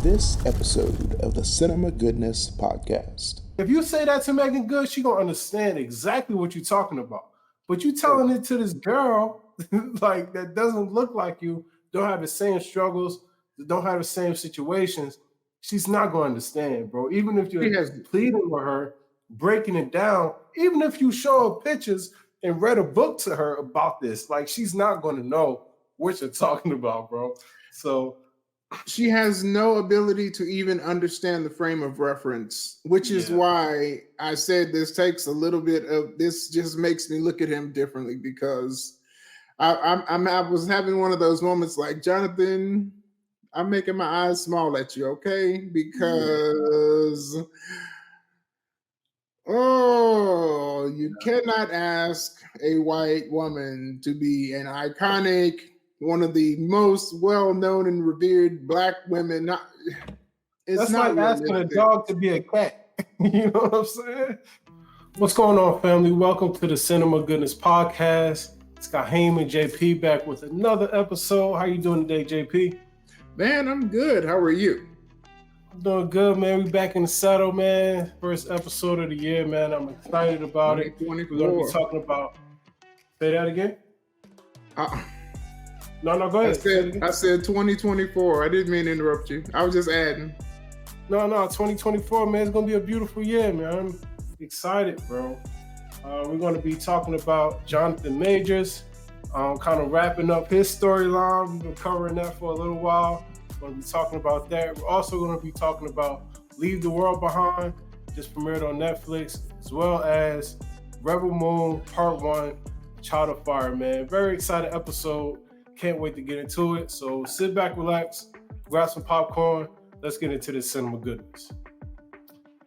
this episode of the Cinema Goodness Podcast. If you say that to Megan Good, she gonna understand exactly what you're talking about. But you telling it to this girl like that doesn't look like you, don't have the same struggles, don't have the same situations, she's not gonna understand, bro. Even if you're pleading with her, breaking it down, even if you show her pictures and read a book to her about this, like she's not gonna know what you're talking about, bro. So she has no ability to even understand the frame of reference, which is why I said this takes a little bit of, this just makes me look at him differently, because I was having one of those moments like, Jonathan, I'm making my eyes small at you, okay? Because, you cannot ask a white woman to be an iconic, one of the most well-known and revered Black women. That's not like asking a dog to be a cat. You know what I'm saying? What's going on, family? Welcome to the Cinema Goodness Podcast. It's Kahim and JP back with another episode. How you doing today, JP? Man, I'm good. How are you? I'm doing good, man. We back in the saddle, man. First episode of the year, man. I'm excited about it. We're going to be talking about... Say that again? No, go ahead. I said 2024. I didn't mean to interrupt you. I was just adding. No, 2024, man. It's going to be a beautiful year, man. I'm excited, bro. We're going to be talking about Jonathan Majors, kind of wrapping up his storyline. We've been covering that for a little while. We're going to be talking about that. We're also going to be talking about Leave the World Behind, just premiered on Netflix, as well as Rebel Moon Part 1, Child of Fire, man. Very excited episode. Can't wait to get into it. So sit back, relax, grab some popcorn. Let's get into this cinema goodness.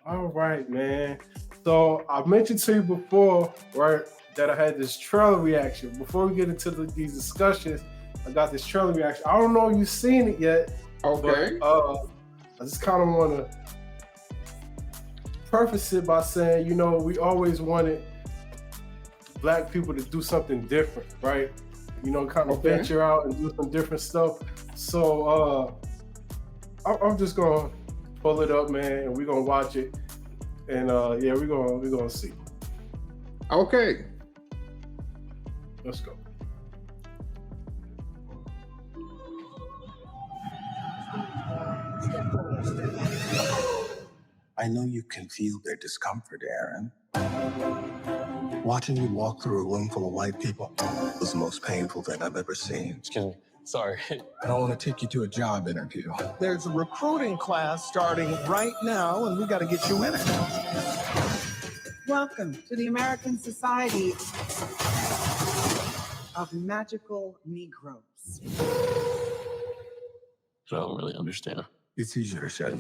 All right, man. So I mentioned to you before, right, that I had this trailer reaction. Before we get into these discussions, I got this trailer reaction. I don't know if you've seen it yet. Okay. But, I just kind of want to preface it by saying, you know, we always wanted Black people to do something different, right? You know, kind of venture out and do some different stuff. So I'm just gonna pull it up, man, and we're gonna watch it. And we're gonna see. Okay. Let's go. I know you can feel their discomfort, Aaron. Watching you walk through a room full of white people was the most painful thing I've ever seen. Excuse me. Sorry. I don't want to take you to a job interview. There's a recruiting class starting right now, and we got to get you in it. Welcome to the American Society of Magical Negroes. I don't really understand. It's easier said.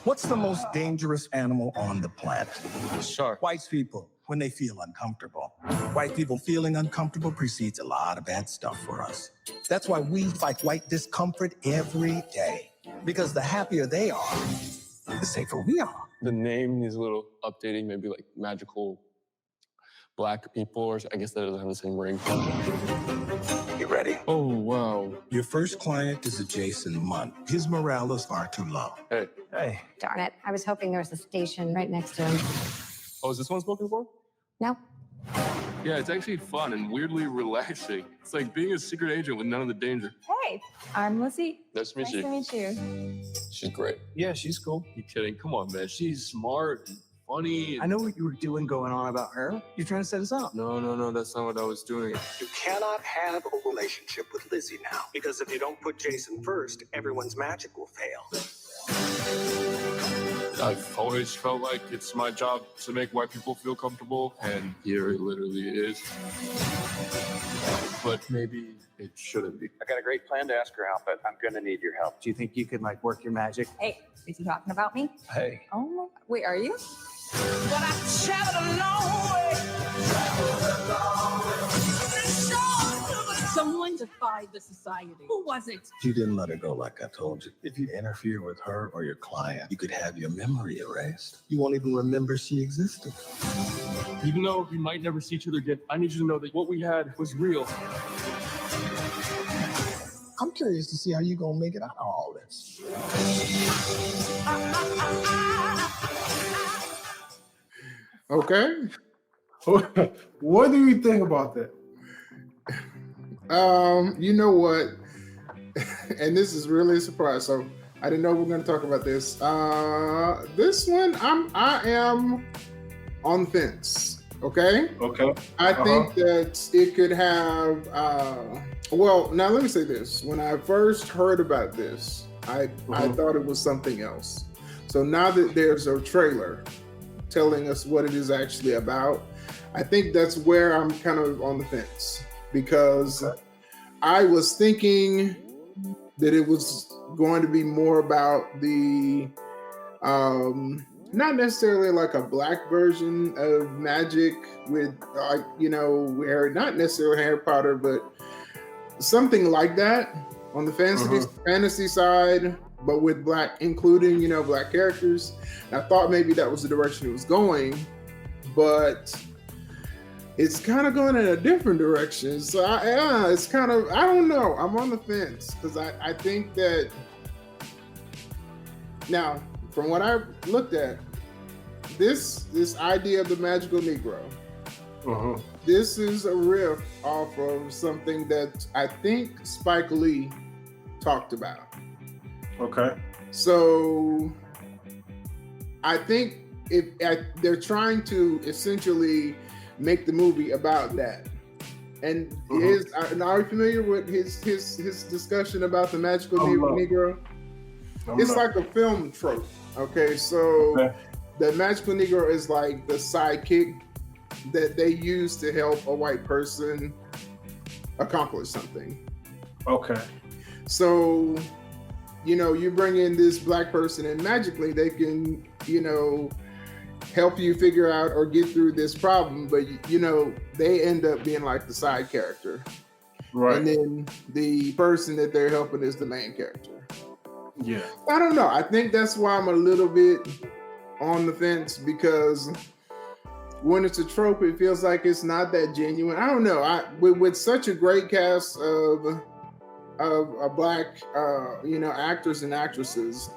What's the most dangerous animal on the planet? Shark. White people, when they feel uncomfortable. White people feeling uncomfortable precedes a lot of bad stuff for us. That's why we fight white discomfort every day. Because the happier they are, the safer we are. The name needs a little updating, maybe like magical Black people, or I guess that doesn't have the same ring. You ready? Oh, wow. Your first client is a Jason Munn. His morale is far too low. Hey. Darn it. I was hoping there was a station right next to him. Oh, is this one spoken for? No. Yeah, it's actually fun and weirdly relaxing. It's like being a secret agent with none of the danger. Hey, I'm Lizzie. Nice to meet you. Nice to meet you. She's great. Yeah, she's cool. You kidding? Come on, man. She's smart and funny. I know what you were doing going on about her. You're trying to set us up. No. That's not what I was doing. You cannot have a relationship with Lizzie now. Because if you don't put Jason first, everyone's magic will fail. I've always felt like it's my job to make white people feel comfortable, and here it literally is. But maybe it shouldn't be. I got a great plan to ask her out, but I'm gonna need your help. Do you think you could work your magic? Hey, is he talking about me? Hey. Oh, wait, are you? But I've traveled a long way. Someone defied the society. Who was it? You didn't let her go like I told you. If you interfere with her or your client, you could have your memory erased. You won't even remember she existed. Even though we might never see each other again, I need you to know that what we had was real. I'm curious to see how you gonna make it out of all this. Okay. What do you think about that? You know what? And this is really a surprise. So I didn't know we were going to talk about this. This one, I am on the fence. Okay. Okay. I think that it could have. Well, now let me say this. When I first heard about this, I thought it was something else. So now that there's a trailer telling us what it is actually about, I think that's where I'm kind of on the fence, because I was thinking that it was going to be more about the not necessarily like a black version of magic with, like, you know, where not necessarily Harry Potter, but something like that on the fantasy side, but with black, including, you know, black characters. And I thought maybe that was the direction it was going, but it's kind of going in a different direction. So it's kind of, I don't know. I'm on the fence, because I think that now, from what I've looked at, this idea of the magical Negro, this is a riff off of something that I think Spike Lee talked about. Okay. So I think they're trying to essentially make the movie about that. And are you familiar with his discussion about the magical Negro? It's like a film trope. Okay, so the magical Negro is like the sidekick that they use to help a white person accomplish something. Okay. So, you know, you bring in this black person and magically they can, you know, help you figure out or get through this problem, but you know, they end up being like the side character. Right. And then the person that they're helping is the main character. Yeah. I don't know. I think that's why I'm a little bit on the fence, because when it's a trope, it feels like it's not that genuine. I don't know. With such a great cast of black, you know, actors and actresses,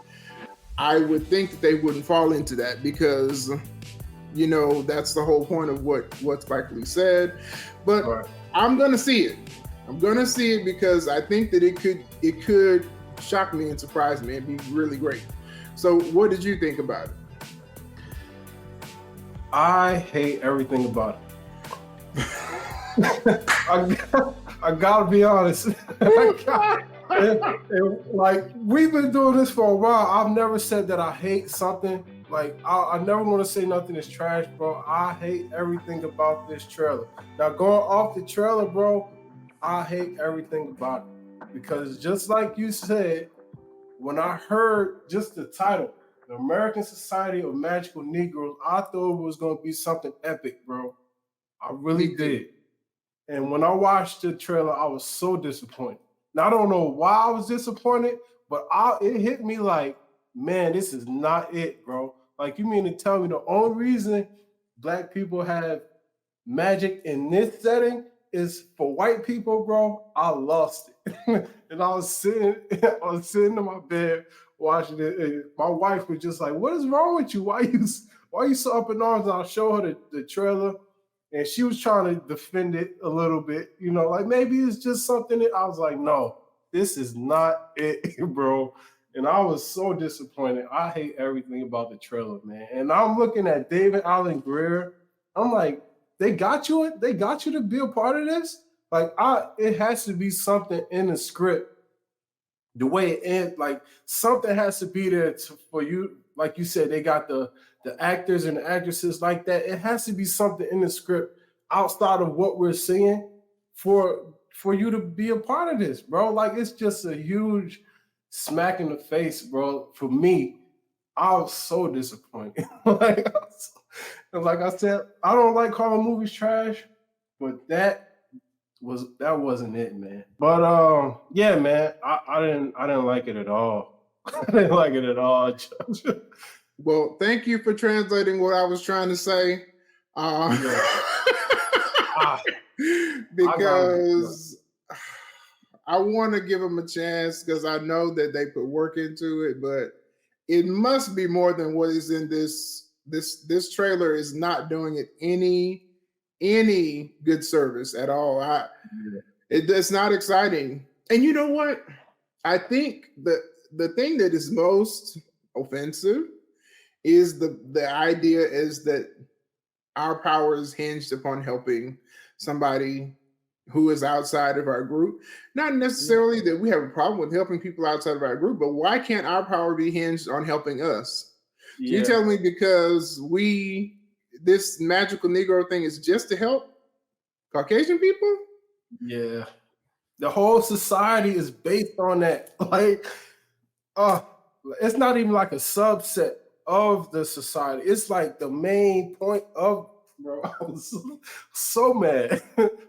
I would think that they wouldn't fall into that, because, you know, that's the whole point of what Spike Lee said. But I'm gonna see it. I'm gonna see it because I think that it could shock me and surprise me and be really great. So, what did you think about it? I hate everything about it. I gotta be honest. Like, we've been doing this for a while. I've never said that I hate something. Like, I never want to say nothing is trash, bro. I hate everything about this trailer. Now, going off the trailer, bro, I hate everything about it. Because just like you said, when I heard just the title, The American Society of Magical Negroes, I thought it was going to be something epic, bro. I really did. And when I watched the trailer, I was so disappointed. Now, I don't know why I was disappointed, but it hit me like, man, this is not it, bro. Like, you mean to tell me the only reason black people have magic in this setting is for white people, bro? I lost it. And I was sitting in my bed watching it, and my wife was just like, what is wrong with you? Why are you so up in arms? And I showed her the trailer, and she was trying to defend it a little bit, you know, like maybe it's just something that I was like, no, this is not it, bro. And I was so disappointed. I hate everything about the trailer, man. And I'm looking at David Allen Greer. I'm like, they got you to be a part of this? Like, it has to be something in the script. The way it ends, like, something has to be there for you. Like you said, they got the actors and the actresses like that. It has to be something in the script outside of what we're seeing for you to be a part of this, bro. Like, it's just a huge smack in the face, bro. For me, I was so disappointed. Like I said, I don't like calling movies trash, but that wasn't it, man. But yeah, man, I didn't like it at all. I didn't like it at all. Well, thank you for translating what I was trying to say. Because I want to give them a chance because I know that they put work into it, but it must be more than what is in this. This trailer is not doing it any good service at all. It's not exciting. And you know what? I think the thing that is most offensive is the idea is that our power is hinged upon helping somebody who is outside of our group. Not necessarily that we have a problem with helping people outside of our group, but why can't our power be hinged on helping us? So you tell me because this magical Negro thing is just to help Caucasian people? Yeah. The whole society is based on that. Like, it's not even like a subset of the society. It's like the main point of, bro. I was so mad.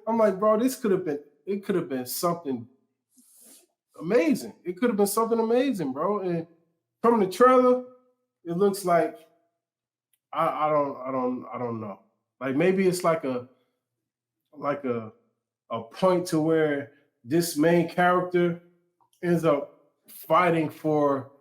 I'm like, bro, it could have been something amazing. It could have been something amazing, bro. And from the trailer, it looks like I don't know. Like maybe it's like a point to where this main character ends up fighting for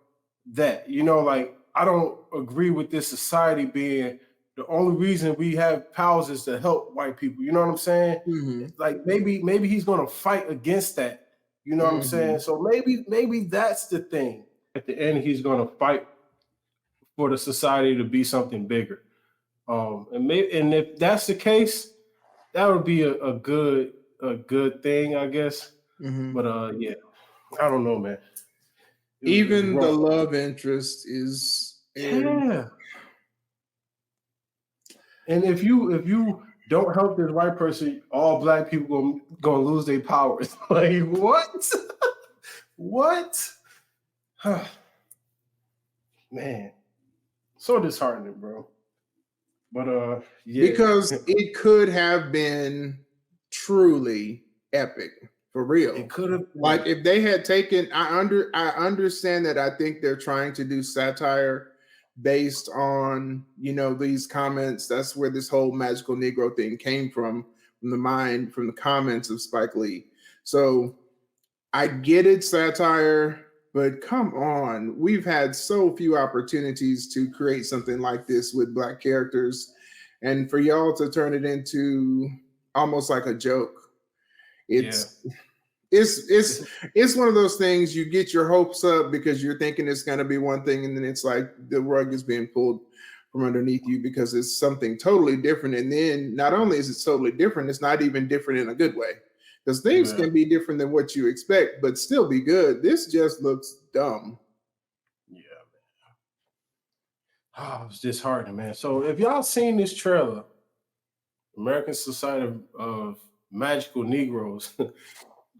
that. You know, like I don't agree with this society being the only reason we have powers is to help white people. You know what I'm saying? Mm-hmm. Like maybe he's gonna fight against that. You know what I'm saying? So maybe that's the thing. At the end, he's gonna fight for the society to be something bigger. And if that's the case, that would be a good thing, I guess. But yeah, I don't know, man. Even the love interest is yeah. And if you don't help this white person, all black people gonna lose their powers. Like what? What? Man, so disheartening, bro. But yeah, because it could have been truly epic for real. It could have, like if they had taken. I understand that. I think they're trying to do satire based on these comments. That's where this whole magical Negro thing came from the comments of Spike Lee. So I get it, satire. But come on, we've had so few opportunities to create something like this with Black characters, and for y'all to turn it into almost like a joke, it's one of those things. You get your hopes up because you're thinking it's going to be one thing, and then it's like the rug is being pulled from underneath you because it's something totally different. And then not only is it totally different, it's not even different in a good way. Because things can be different than what you expect, but still be good. This just looks dumb. Yeah, man. Oh, it's disheartening, man. So if y'all seen this trailer, American Society of Magical Negroes,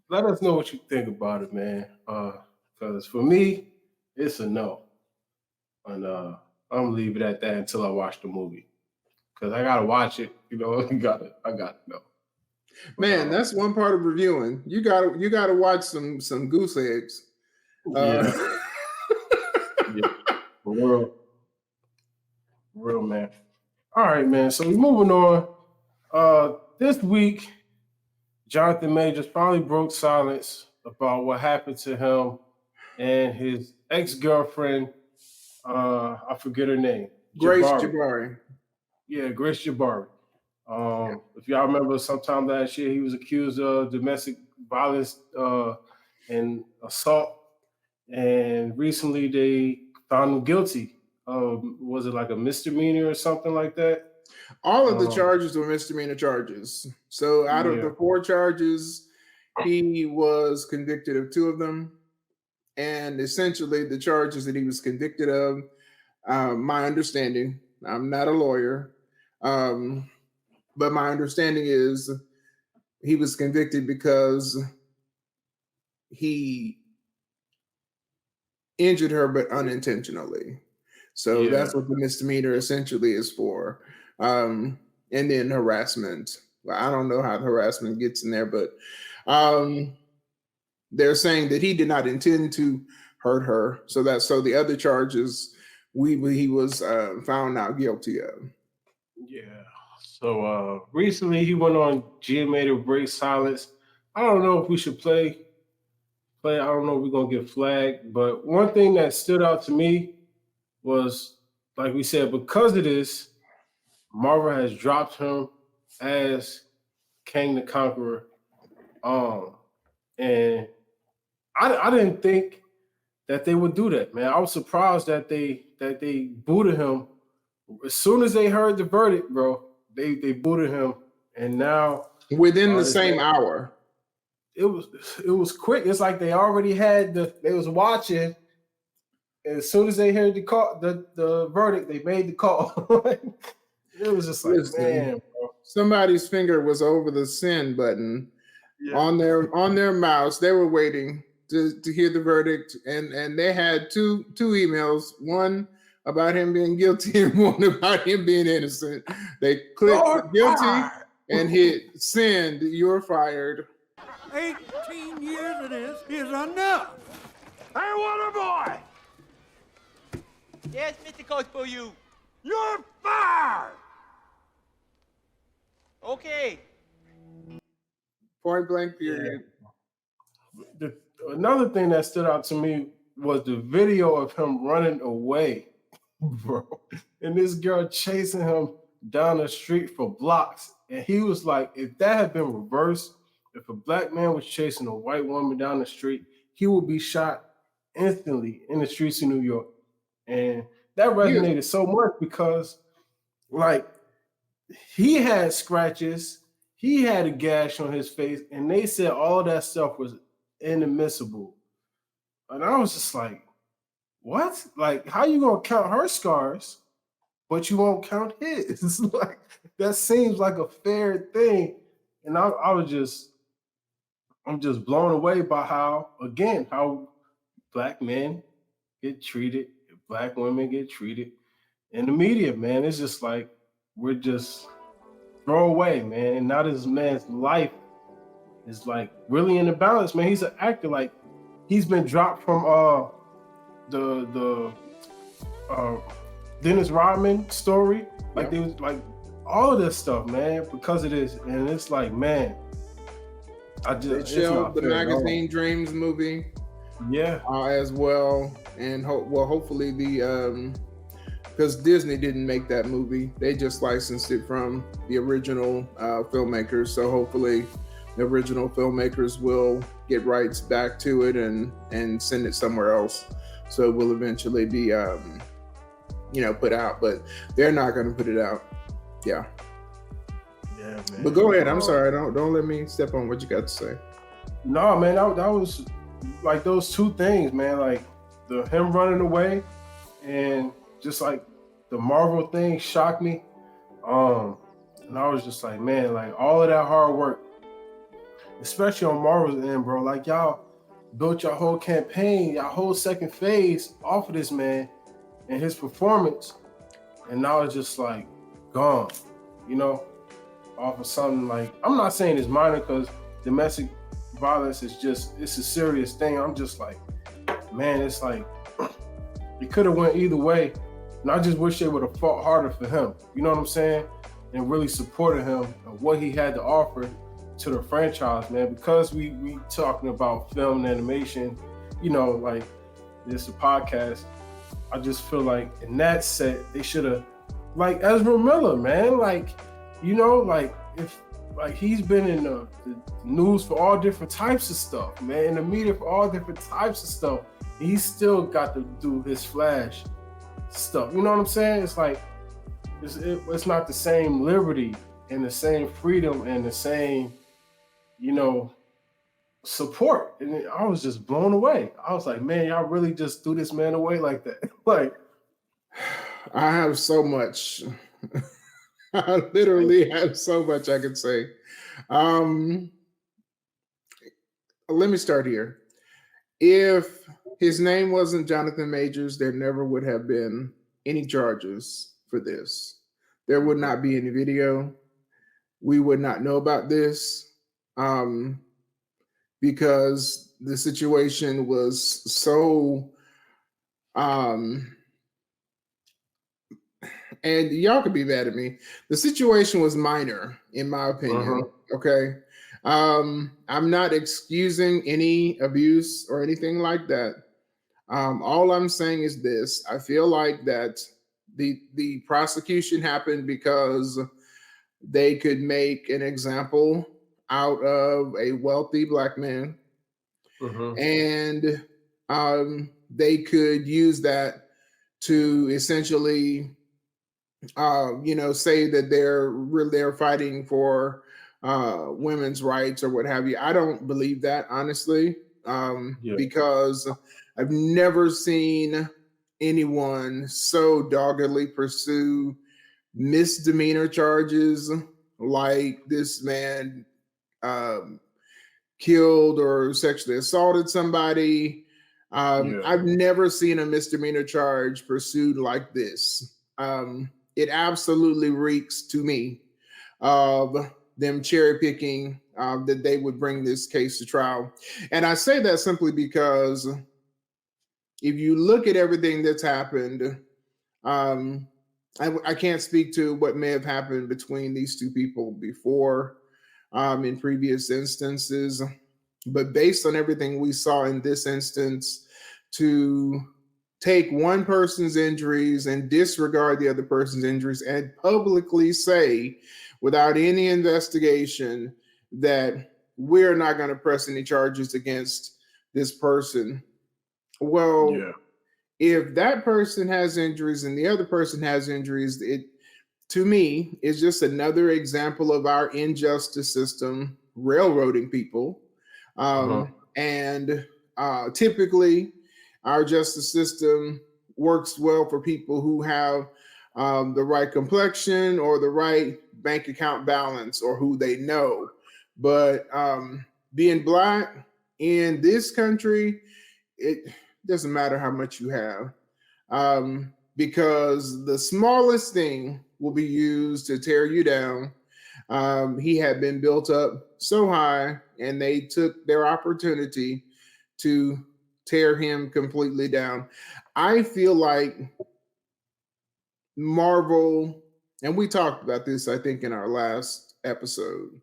let us know what you think about it, man. Because for me, it's a no. And I'm gonna leave it at that until I watch the movie. Because I gotta watch it, I gotta know. Man, that's one part of reviewing. You gotta watch some goose eggs. Yeah. For real, man. All right, man. So we're moving on. This week, Jonathan Majors finally broke silence about what happened to him and his ex-girlfriend. I forget her name. Grace Jabari. Yeah, Grace Jabari. If y'all remember, sometime last year he was accused of domestic violence and assault, and recently they found him guilty. Was it like a misdemeanor or something like that? All of the charges were misdemeanor charges. So out of the 4 charges, he was convicted of 2 of them, and essentially the charges that he was convicted of. My understanding, I'm not a lawyer. But my understanding is he was convicted because he injured her, but unintentionally. So that's what the misdemeanor essentially is for. And then harassment. Well, I don't know how the harassment gets in there, but they're saying that he did not intend to hurt her. So the other charges he was found not guilty of. Yeah. So recently he went on GMA to break silence. I don't know if we should play play. I don't know if we're gonna get flagged, but one thing that stood out to me was, like we said, because of this, Marvel has dropped him as King the Conqueror. And I didn't think that they would do that, man. I was surprised that they booted him as soon as they heard the verdict, bro. They booted him, and now within the same hour. It was quick. It's like they already had they was watching. And as soon as they heard the verdict, they made the call. It was just like, Listen, man, bro. Somebody's finger was over the send button on their mouse. They were waiting to hear the verdict, and they had two emails, one about him being guilty and one about him being innocent. They clicked guilty and hit send. You're fired. 18 years of this is enough. Hey, water boy! Yes, Mr. Coach, for you. You're fired! Okay. Point blank period. Another thing that stood out to me was the video of him running away, bro. And this girl chasing him down the street for blocks. And he was like, if that had been reversed, if a black man was chasing a white woman down the street, he would be shot instantly in the streets of New York. And that resonated so much because, like, he had scratches, he had a gash on his face, and they said all that stuff was inadmissible. And I was just like, what? Like, how you gonna count her scars, but you won't count his? Like, that seems like a fair thing. And I'm just blown away by how black men get treated, black women get treated in the media, man. It's just like we're just throw away, man. And now this man's life is like really in the balance, man. He's an actor. Like, he's been dropped from the Dennis Rodman story. Like, they was like all of this stuff, man, because of this. And it's like, man, They shelved the Magazine Dreams movie, as well, and hopefully because Disney didn't make that movie, they just licensed it from the original filmmakers. So hopefully, the original filmmakers will get rights back to it and send it somewhere else, so it will eventually be put out. But they're not going to put it out. Yeah, man. But go ahead. I'm sorry. Don't let me step on what you got to say. No, man, that was like those two things, man. Like him running away, and just like the Marvel thing shocked me. And I was just like, man, like all of that hard work, especially on Marvel's end, bro. Like, y'all built your whole campaign, your whole second phase off of this man and his performance, and now it's just like gone, off of something like, I'm not saying it's minor because domestic violence is it's a serious thing. I'm just like, man, it's like it could have went either way. And I just wish they would have fought harder for him. You know what I'm saying? And really supported him and what he had to offer to the franchise, man. Because we talking about film and animation, like this is a podcast. I just feel like in that set, they should have, like Ezra Miller, man. Like, if like he's been in the news for all different types of stuff, man, in the media for all different types of stuff. He's still got to do his Flash stuff. You know what I'm saying? It's like it's not the same liberty and the same freedom and the same, support. And I was just blown away. I was like, man, y'all really just threw this man away like that. Like, I have so much. I literally have so much I could say. Let me start here. If his name wasn't Jonathan Majors, there never would have been any charges for this. There would not be any video. We would not know about this because the situation was so and y'all could be mad at me. The situation was minor, in my opinion. Okay. I'm not excusing any abuse or anything like that. All I'm saying is this: I feel like that the prosecution happened because they could make an example out of a wealthy black man, and they could use that to essentially, say that they're fighting for women's rights or what have you. I don't believe that, honestly, because I've never seen anyone so doggedly pursue misdemeanor charges like this man killed or sexually assaulted somebody. I've never seen a misdemeanor charge pursued like this. It absolutely reeks to me of them cherry picking that they would bring this case to trial. And I say that simply because if you look at everything that's happened, I can't speak to what may have happened between these two people before in previous instances, but based on everything we saw in this instance, to take one person's injuries and disregard the other person's injuries and publicly say without any investigation that we're not going to press any charges against this person. Well, if that person has injuries and the other person has injuries, it, to me, is just another example of our injustice system railroading people. And typically, our justice system works well for people who have the right complexion or the right bank account balance or who they know. But being Black in this country, it doesn't matter how much you have, because the smallest thing will be used to tear you down. He had been built up so high, and they took their opportunity to tear him completely down. I feel like Marvel, and we talked about this, I think, in our last episode.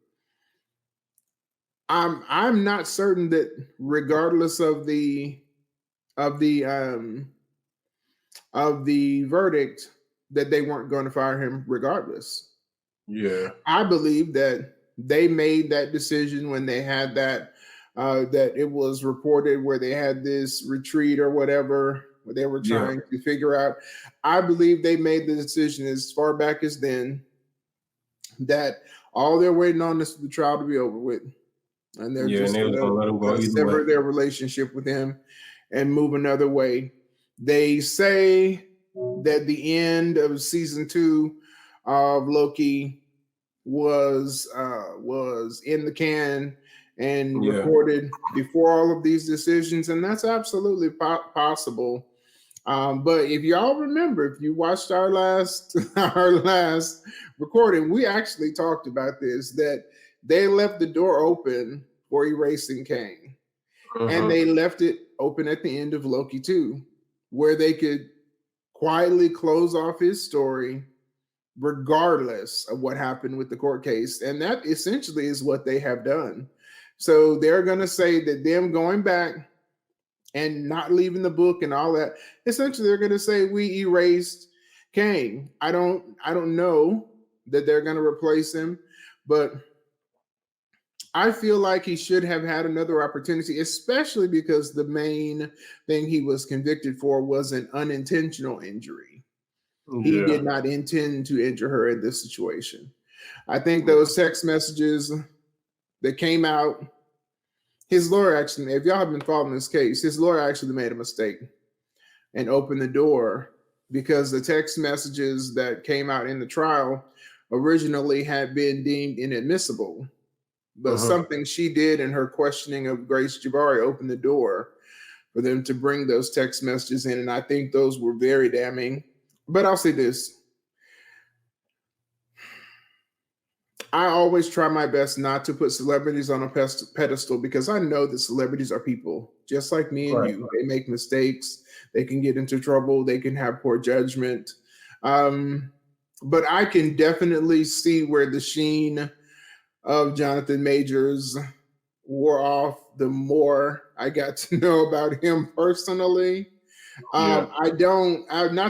I'm not certain that regardless of the verdict, that they weren't going to fire him regardless. I believe that they made that decision when they had that it was reported where they had this retreat or whatever, where they were trying to figure out. I believe they made the decision as far back as then that all they're waiting on is the trial to be over with. And they're just going to let him go sever their relationship with him and move another way. They say that the end of season 2 of Loki was in the can and recorded before all of these decisions, and that's absolutely possible. But if y'all remember, if you watched our last recording, we actually talked about this, that they left the door open for erasing Kang. And they left it open at the end of Loki 2, where they could quietly close off his story regardless of what happened with the court case. And that essentially is what they have done. So they're going to say that them going back and not leaving the book and all that, essentially they're going to say we erased Kang. I don't know that they're going to replace him, but I feel like he should have had another opportunity, especially because the main thing he was convicted for was an unintentional injury. He did not intend to injure her in this situation. I think those text messages that came out, his lawyer actually, if y'all have been following this case, his lawyer actually made a mistake and opened the door, because the text messages that came out in the trial originally had been deemed inadmissible. But something she did in her questioning of Grace Jabari opened the door for them to bring those text messages in. And I think those were very damning. But I'll say this. I always try my best not to put celebrities on a pedestal, because I know that celebrities are people just like me and you. They make mistakes. They can get into trouble. They can have poor judgment. But I can definitely see where the sheen of Jonathan Majors wore off, the more I got to know about him personally. Not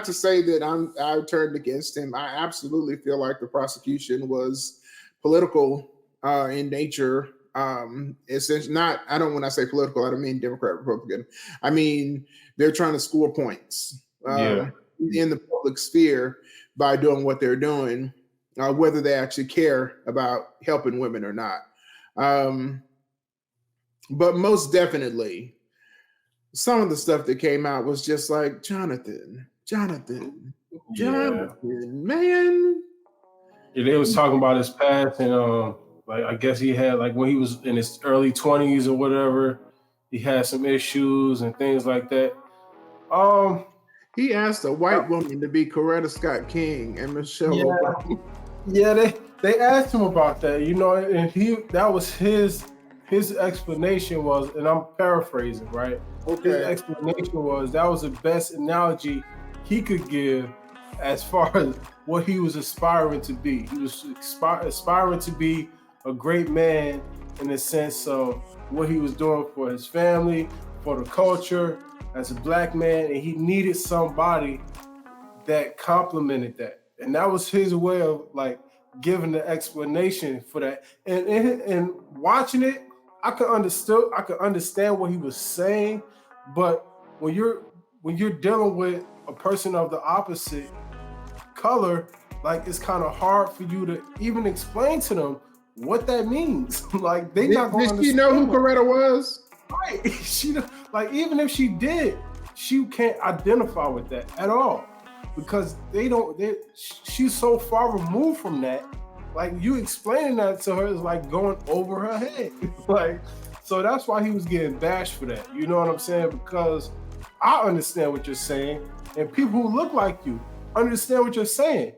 to say that I turned against him. I absolutely feel like the prosecution was political in nature. Essentially, when I say political, I don't mean Democrat, Republican. I mean, they're trying to score points in the public sphere by doing what they're doing, whether they actually care about helping women or not. But most definitely, some of the stuff that came out was just like, Jonathan, man. Yeah, they was talking about his past, and like I guess he had, like, when he was in his early 20s or whatever, he had some issues and things like that. He asked a white woman to be Coretta Scott King and Michelle Obama. Yeah, they asked him about that, you know, and that was his explanation was, and I'm paraphrasing, right? Okay. His explanation was that was the best analogy he could give as far as what he was aspiring to be. He was aspiring to be a great man in the sense of what he was doing for his family, for the culture, as a black man, and he needed somebody that complimented that. And that was his way of, like, giving the explanation for that. And watching it, I could understand what he was saying, but when you're dealing with a person of the opposite color, like, it's kind of hard for you to even explain to them what that means. Like, they not going to understand. Did she know who Coretta was? Right. She, like, even if she did, she can't identify with that at all, because she's so far removed from that. Like, you explaining that to her is like going over her head. Like, so that's why he was getting bashed for that. You know what I'm saying? Because I understand what you're saying, and people who look like you understand what you're saying.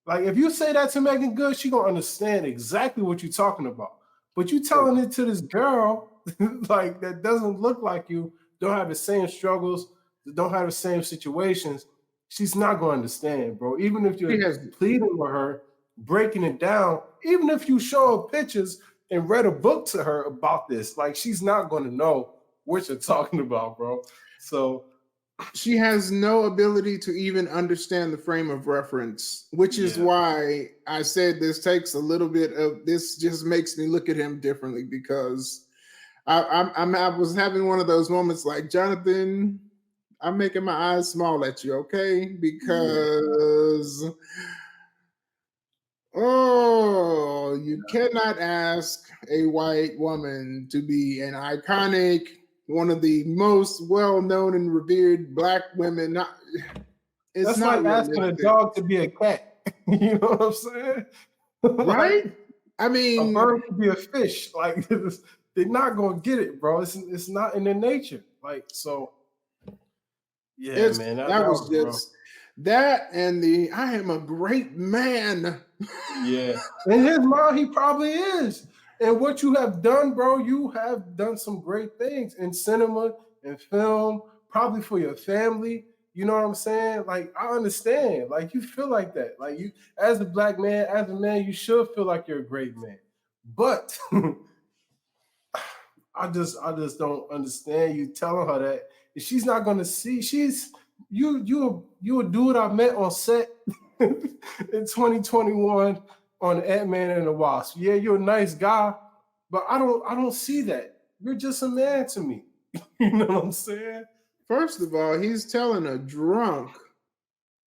Like, if you say that to Megan Good, she gonna understand exactly what you're talking about. But you telling it to this girl like that doesn't look like you, don't have the same struggles, don't have the same situations, she's not gonna understand, bro. Even if you're pleading with her, breaking it down, even if you show her pictures and read a book to her about this, like, she's not gonna know what you're talking about, bro. So she has no ability to even understand the frame of reference, which is why I said this takes a little bit of, this just makes me look at him differently, because I was having one of those moments like, Jonathan, I'm making my eyes small at you, okay? Because you cannot ask a white woman to be an iconic, one of the most well-known and revered black women. That's not like asking a dog to be a cat. You know what I'm saying? Right? Like, I mean, a bird could be a fish. Like, they're not gonna get it, bro. It's not in their nature. Like, so yeah, man. That was just that, and I am a great man. Yeah. In his mind, he probably is. And what you have done, bro, you have done some great things in cinema and film, probably for your family. You know what I'm saying? Like, I understand. Like, you feel like that. Like, you, as a black man, as a man, you should feel like you're a great man. But I just don't understand you telling her that. She's not gonna see. You a dude I met on set in 2021 on Ant-Man and the Wasp. Yeah, you're a nice guy, but I don't see that. You're just a man to me. You know what I'm saying? First of all, he's telling a drunk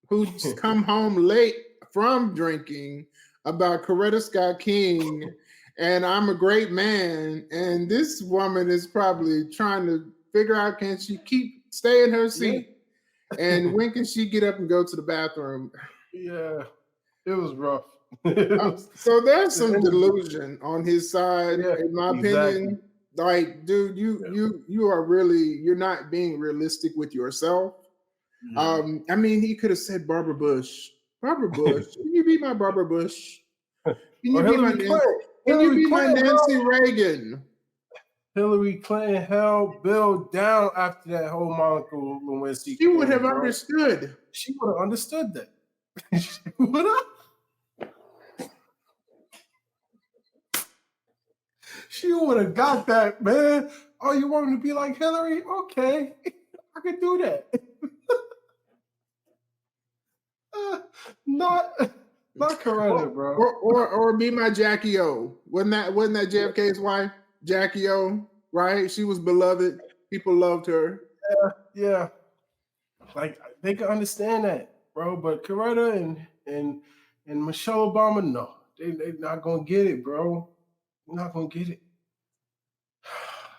who's come home late from drinking about Coretta Scott King and I'm a great man. And this woman is probably trying to figure out, can she stay in her seat? And when can she get up and go to the bathroom? Yeah, it was rough. So there's some delusion on his side, in my opinion. Like, dude, you are really, you're not being realistic with yourself. I mean, he could have said Barbara Bush. Barbara Bush, can you be my Barbara Bush? Can you be my Nancy Reagan? Hillary Clinton held Bill down after that whole Monica Lewinsky. She would have understood. She would have understood that. She would have. She would have got that, man. Oh, you want me to be like Hillary? Okay, I can do that. Not Coretta, bro. Or be my Jackie O. Wasn't that JFK's wife, Jackie O? Right? She was beloved. People loved her. Yeah. Like they can understand that, bro. But Coretta and Michelle Obama, no, they not gonna get it, bro. They're not gonna get it.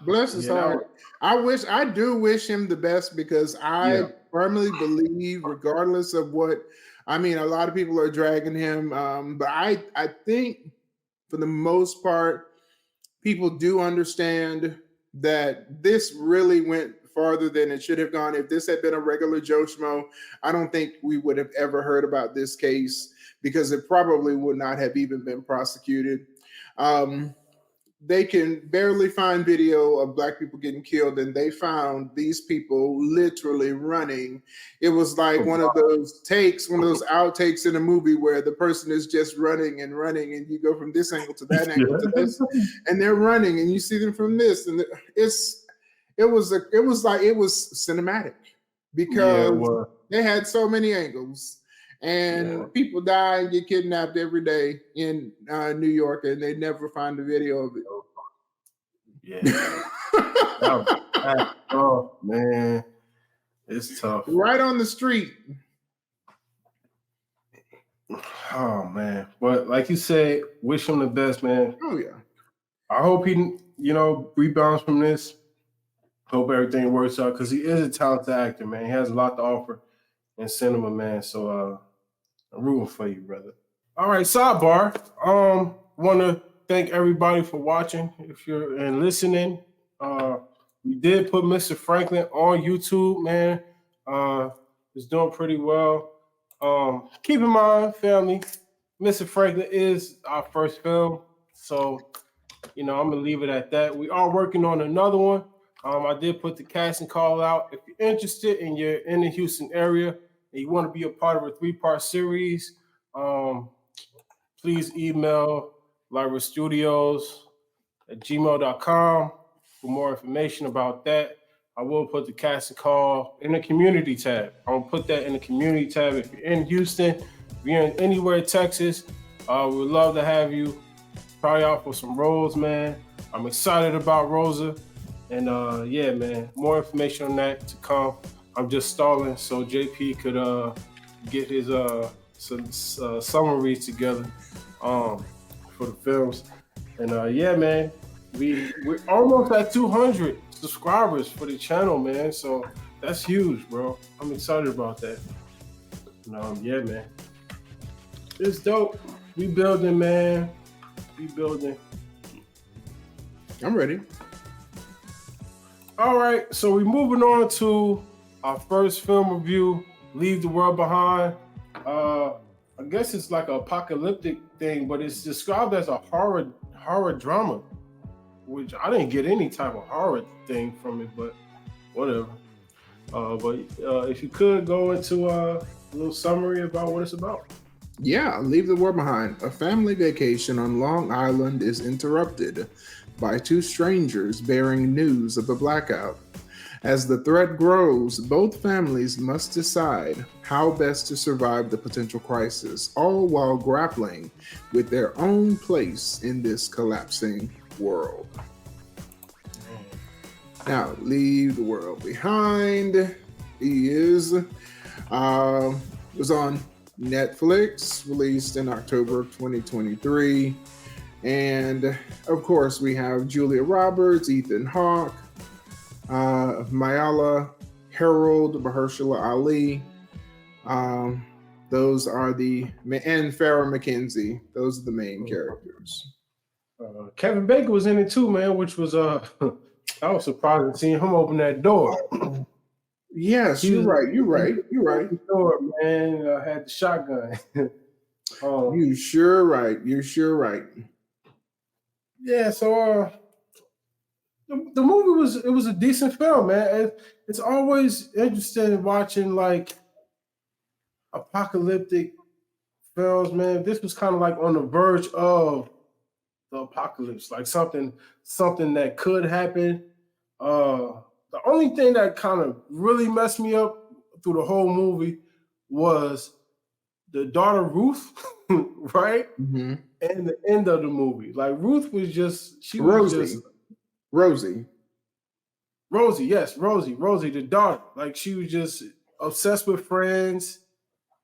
Bless his heart. I do wish him the best because I firmly believe, regardless of what, I mean, a lot of people are dragging him, but I think for the most part, people do understand that this really went farther than it should have gone. If this had been a regular Joe Schmo, I don't think we would have ever heard about this case because it probably would not have even been prosecuted. They can barely find video of Black people getting killed, and they found these people literally running. It was like one of those outtakes in a movie where the person is just running, and you go from this angle to that angle to this, and they're running, and you see them from this, and it was cinematic because they had so many angles. And people die and get kidnapped every day in New York, and they never find a video of it. Yeah. Oh man, it's tough. Right on the street. Oh man, but like you said, wish him the best, man. Oh yeah. I hope he, rebounds from this. Hope everything works out because he is a talented actor, man. He has a lot to offer in cinema, man. So I'm rooting for you, brother. All right, sidebar. Want to thank everybody for watching. If you're and listening, we did put Mr. Franklin on YouTube, man. It's doing pretty well. Keep in mind, family, Mr. Franklin is our first film, so I'm gonna leave it at that. We are working on another one. I did put the casting call out. If you're interested and you're in the Houston area and you want to be a part of a 3-part series, please email lyrastudios@gmail.com for more information about that. I will put the casting call in the community tab. I'm gonna put that in the community tab. If you're in Houston, if you're in anywhere in Texas, we would love to have you try out for some roles, man. I'm excited about Rosa. And man, more information on that to come. I'm just stalling so JP could get his some summaries together for the films. And man, we're almost at 200 subscribers for the channel, man. So that's huge, bro. I'm excited about that. And, man, it's dope. We building, man. We building. I'm ready. All right, so we're moving on to our first film review, Leave the World Behind. I guess it's like an apocalyptic thing, but it's described as a horror drama, which I didn't get any type of horror thing from it, but whatever. But if you could go into a little summary about what it's about. Yeah, Leave the World Behind. A family vacation on Long Island is interrupted by two strangers bearing news of a blackout. As the threat grows, both families must decide how best to survive the potential crisis, all while grappling with their own place in this collapsing world. Now, Leave the World Behind was on Netflix, released in October of 2023. And of course, we have Julia Roberts, Ethan Hawke, Mayala Harold, Mahershala Ali. Those are and Farrah McKenzie. Those are the main characters. Kevin Bacon was in it too, man, which was I was surprised seeing him open that door. Yes, you're right. The door, man, had the shotgun. You sure right. Yeah, so the movie was a decent film, man. It's always interesting in watching like apocalyptic films, man. This was kind of like on the verge of the the apocalypse, like something that could happen. The only thing that kind of really messed me up through the whole movie was the daughter Ruth, right? Mm-hmm. And the end of the movie. Like Ruth was just Rosie, the daughter. Like she was just obsessed with Friends,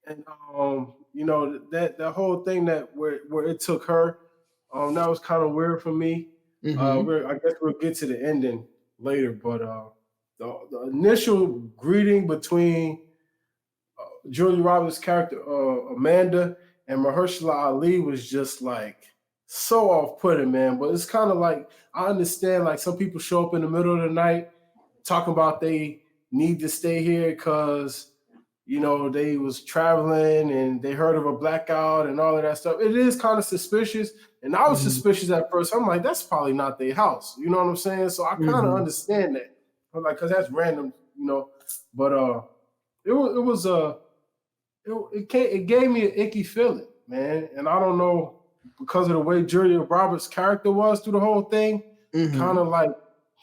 and that whole thing that where it took her, that was kind of weird for me. Mm-hmm. I guess we'll get to the ending later, but the initial greeting between Julia Roberts' character Amanda and Mahershala Ali was just like so off-putting, man. But it's kind of like I understand, like some people show up in the middle of the night talking about they need to stay here because they was traveling and they heard of a blackout and all of that stuff. It is kind of suspicious, and I was suspicious at first. I'm like, that's probably not their house. You know what I'm saying? So I kind of understand that, like, because that's random, But it gave me an icky feeling, man. And I don't know, because of the way Julia Roberts' character was through the whole thing, kind of like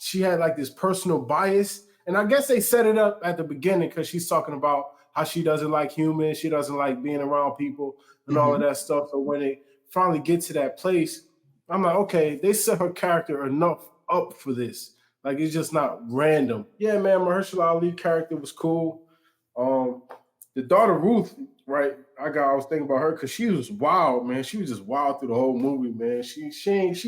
she had like this personal bias. And I guess they set it up at the beginning because she's talking about how she doesn't like humans, she doesn't like being around people and all of that stuff. So when they finally get to that place, I'm like, okay, they set her character enough up for this. Like, it's just not random. Yeah, man, Mahershala Ali character was cool. The daughter Ruth, right? I was thinking about her because she was wild, man. She was just wild through the whole movie, man. She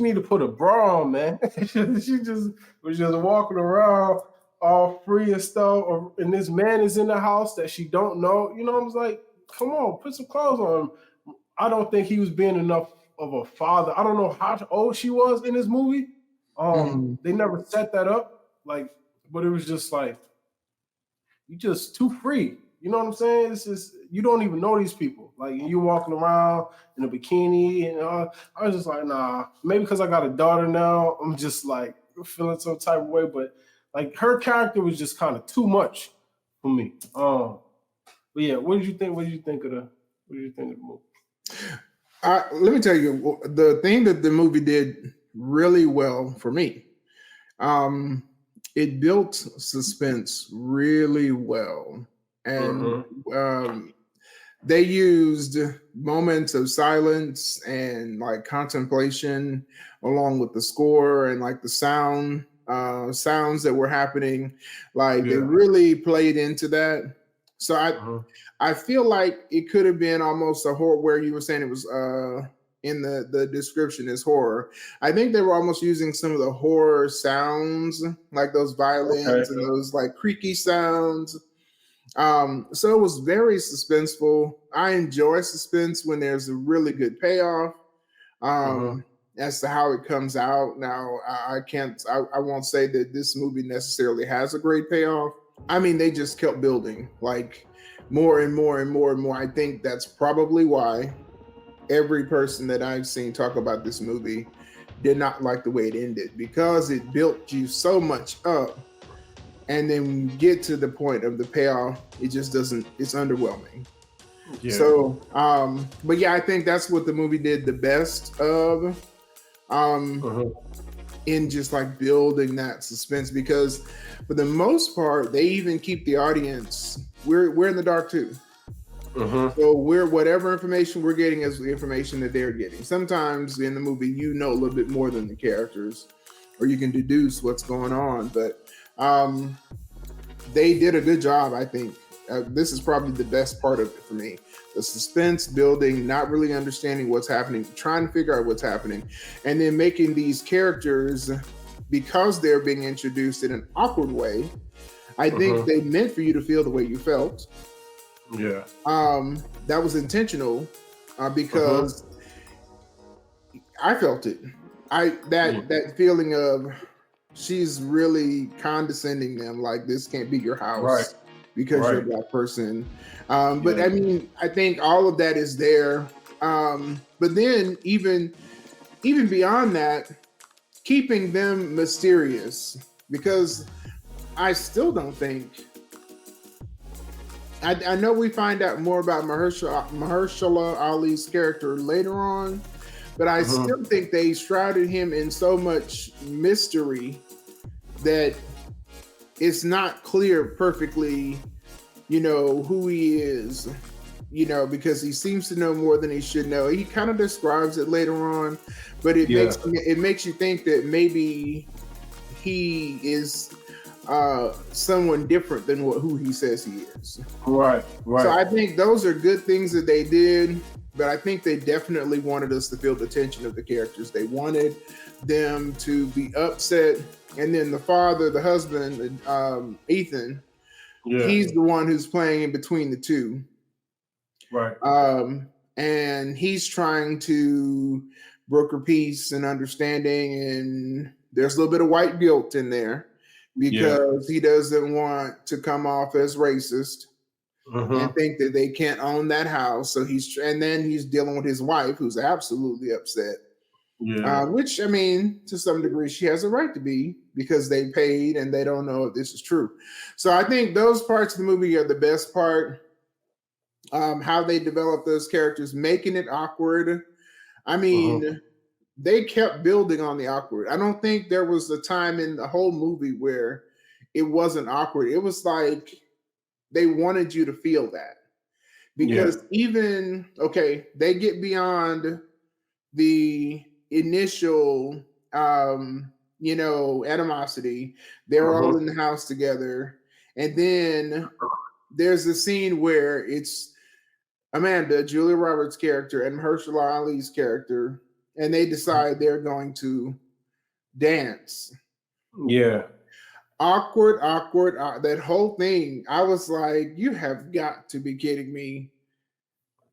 need to put a bra on, man. She just was just walking around all free and stuff. And this man is in the house that she don't know. I was like, come on, put some clothes on. I don't think he was being enough of a father. I don't know how old she was in this movie. They never set that up, like, but it was just like, you just too free. You know what I'm saying? It's just, you don't even know these people. Like, you walking around in a bikini, and I was just like, nah. Maybe because I got a daughter now, I'm just like feeling some type of way. But like, her character was just kind of too much for me. But yeah, what did you think? What did you think of the movie? Let me tell you, the thing that the movie did really well for me, it built suspense really well. And they used moments of silence and like contemplation along with the score and like the sounds that were happening. Like they really played into that. So I feel like it could have been almost a horror, where you were saying it was in the description is horror. I think they were almost using some of the horror sounds, like those violins and those like creaky sounds. So it was very suspenseful. I enjoy suspense when there's a really good payoff as to how it comes out. Now, I won't say that this movie necessarily has a great payoff. I mean, they just kept building like more and more and more and more. I think that's probably why every person that I've seen talk about this movie did not like the way it ended, because it built you so much up. And then when you get to the point of the payoff, it just doesn't, it's underwhelming. Yeah. So, but yeah, I think that's what the movie did the best of, in just like building that suspense, because for the most part, they even keep the audience, we're in the dark too. So whatever information we're getting is the information that they're getting. Sometimes in the movie, you know a little bit more than the characters, or you can deduce what's going on, but they did a good job, I think. This is probably the best part of it for me. The suspense building, not really understanding what's happening, trying to figure out what's happening, and then making these characters, because they're being introduced in an awkward way, I think they meant for you to feel the way you felt. Yeah. That was intentional, because I felt it. That feeling of, she's really condescending them, like, this can't be your house because you're a black person. But I mean, I think all of that is there. But then even beyond that, keeping them mysterious, because I still don't think, I know we find out more about Mahershala Ali's character later on, but I still think they shrouded him in so much mystery that it's not clear perfectly, who he is, because he seems to know more than he should know. He kind of describes it later on, but it makes you think that maybe he is someone different than who he says he is. Right. So I think those are good things that they did, but I think they definitely wanted us to feel the tension of the characters. They wanted them to be upset, and then the father, the husband, Ethan, he's the one who's playing in between the two. Right. And he's trying to broker peace and understanding, and there's a little bit of white guilt in there because he doesn't want to come off as racist and think that they can't own that house. So then he's dealing with his wife, who's absolutely upset. Which, I mean, to some degree, she has a right to be, because they paid and they don't know if this is true. So I think those parts of the movie are the best part. How they develop those characters, making it awkward. I mean, they kept building on the awkward. I don't think there was a time in the whole movie where it wasn't awkward. It was like they wanted you to feel that. Because even, they get beyond the initial, animosity. They're all in the house together. And then there's a scene where it's Amanda, Julia Roberts' character, and Mahershala Ali's character, and they decide they're going to dance. Yeah. Awkward. That whole thing, I was like, you have got to be kidding me.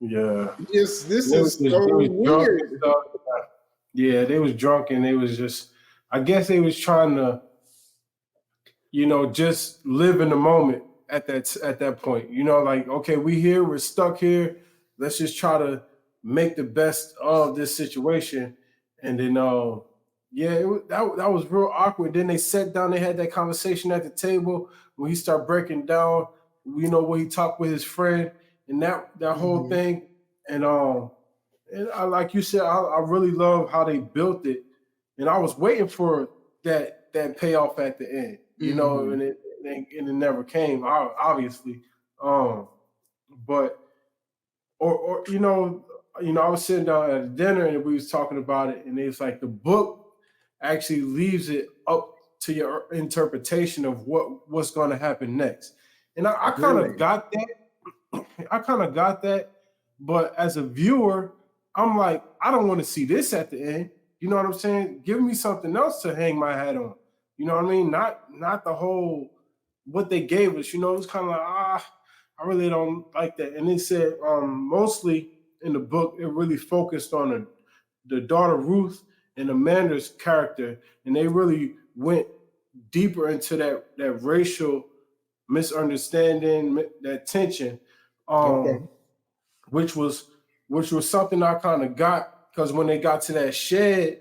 Yeah. This is so weird. Yeah, they was drunk, and they was just, I guess they was trying to, just live in the moment at that point. Like, okay, we're stuck here. Let's just try to make the best of this situation. And then that was real awkward. Then they sat down, they had that conversation at the table when he started breaking down, when he talked with his friend and that whole thing. And I, like you said, I really love how they built it. And I was waiting for that payoff at the end, and it never came, obviously. But I was sitting down at dinner and we was talking about it, and it's like the book actually leaves it up to your interpretation of what's going to happen next. And I kind of got that. But as a viewer, I'm like, I don't want to see this at the end. You know what I'm saying? Give me something else to hang my hat on. You know what I mean? Not the whole what they gave us. It was kind of like, I really don't like that. And they said mostly in the book, it really focused on the daughter Ruth and Amanda's character, and they really went deeper into that racial misunderstanding, that tension, which was something I kind of got, because when they got to that shed,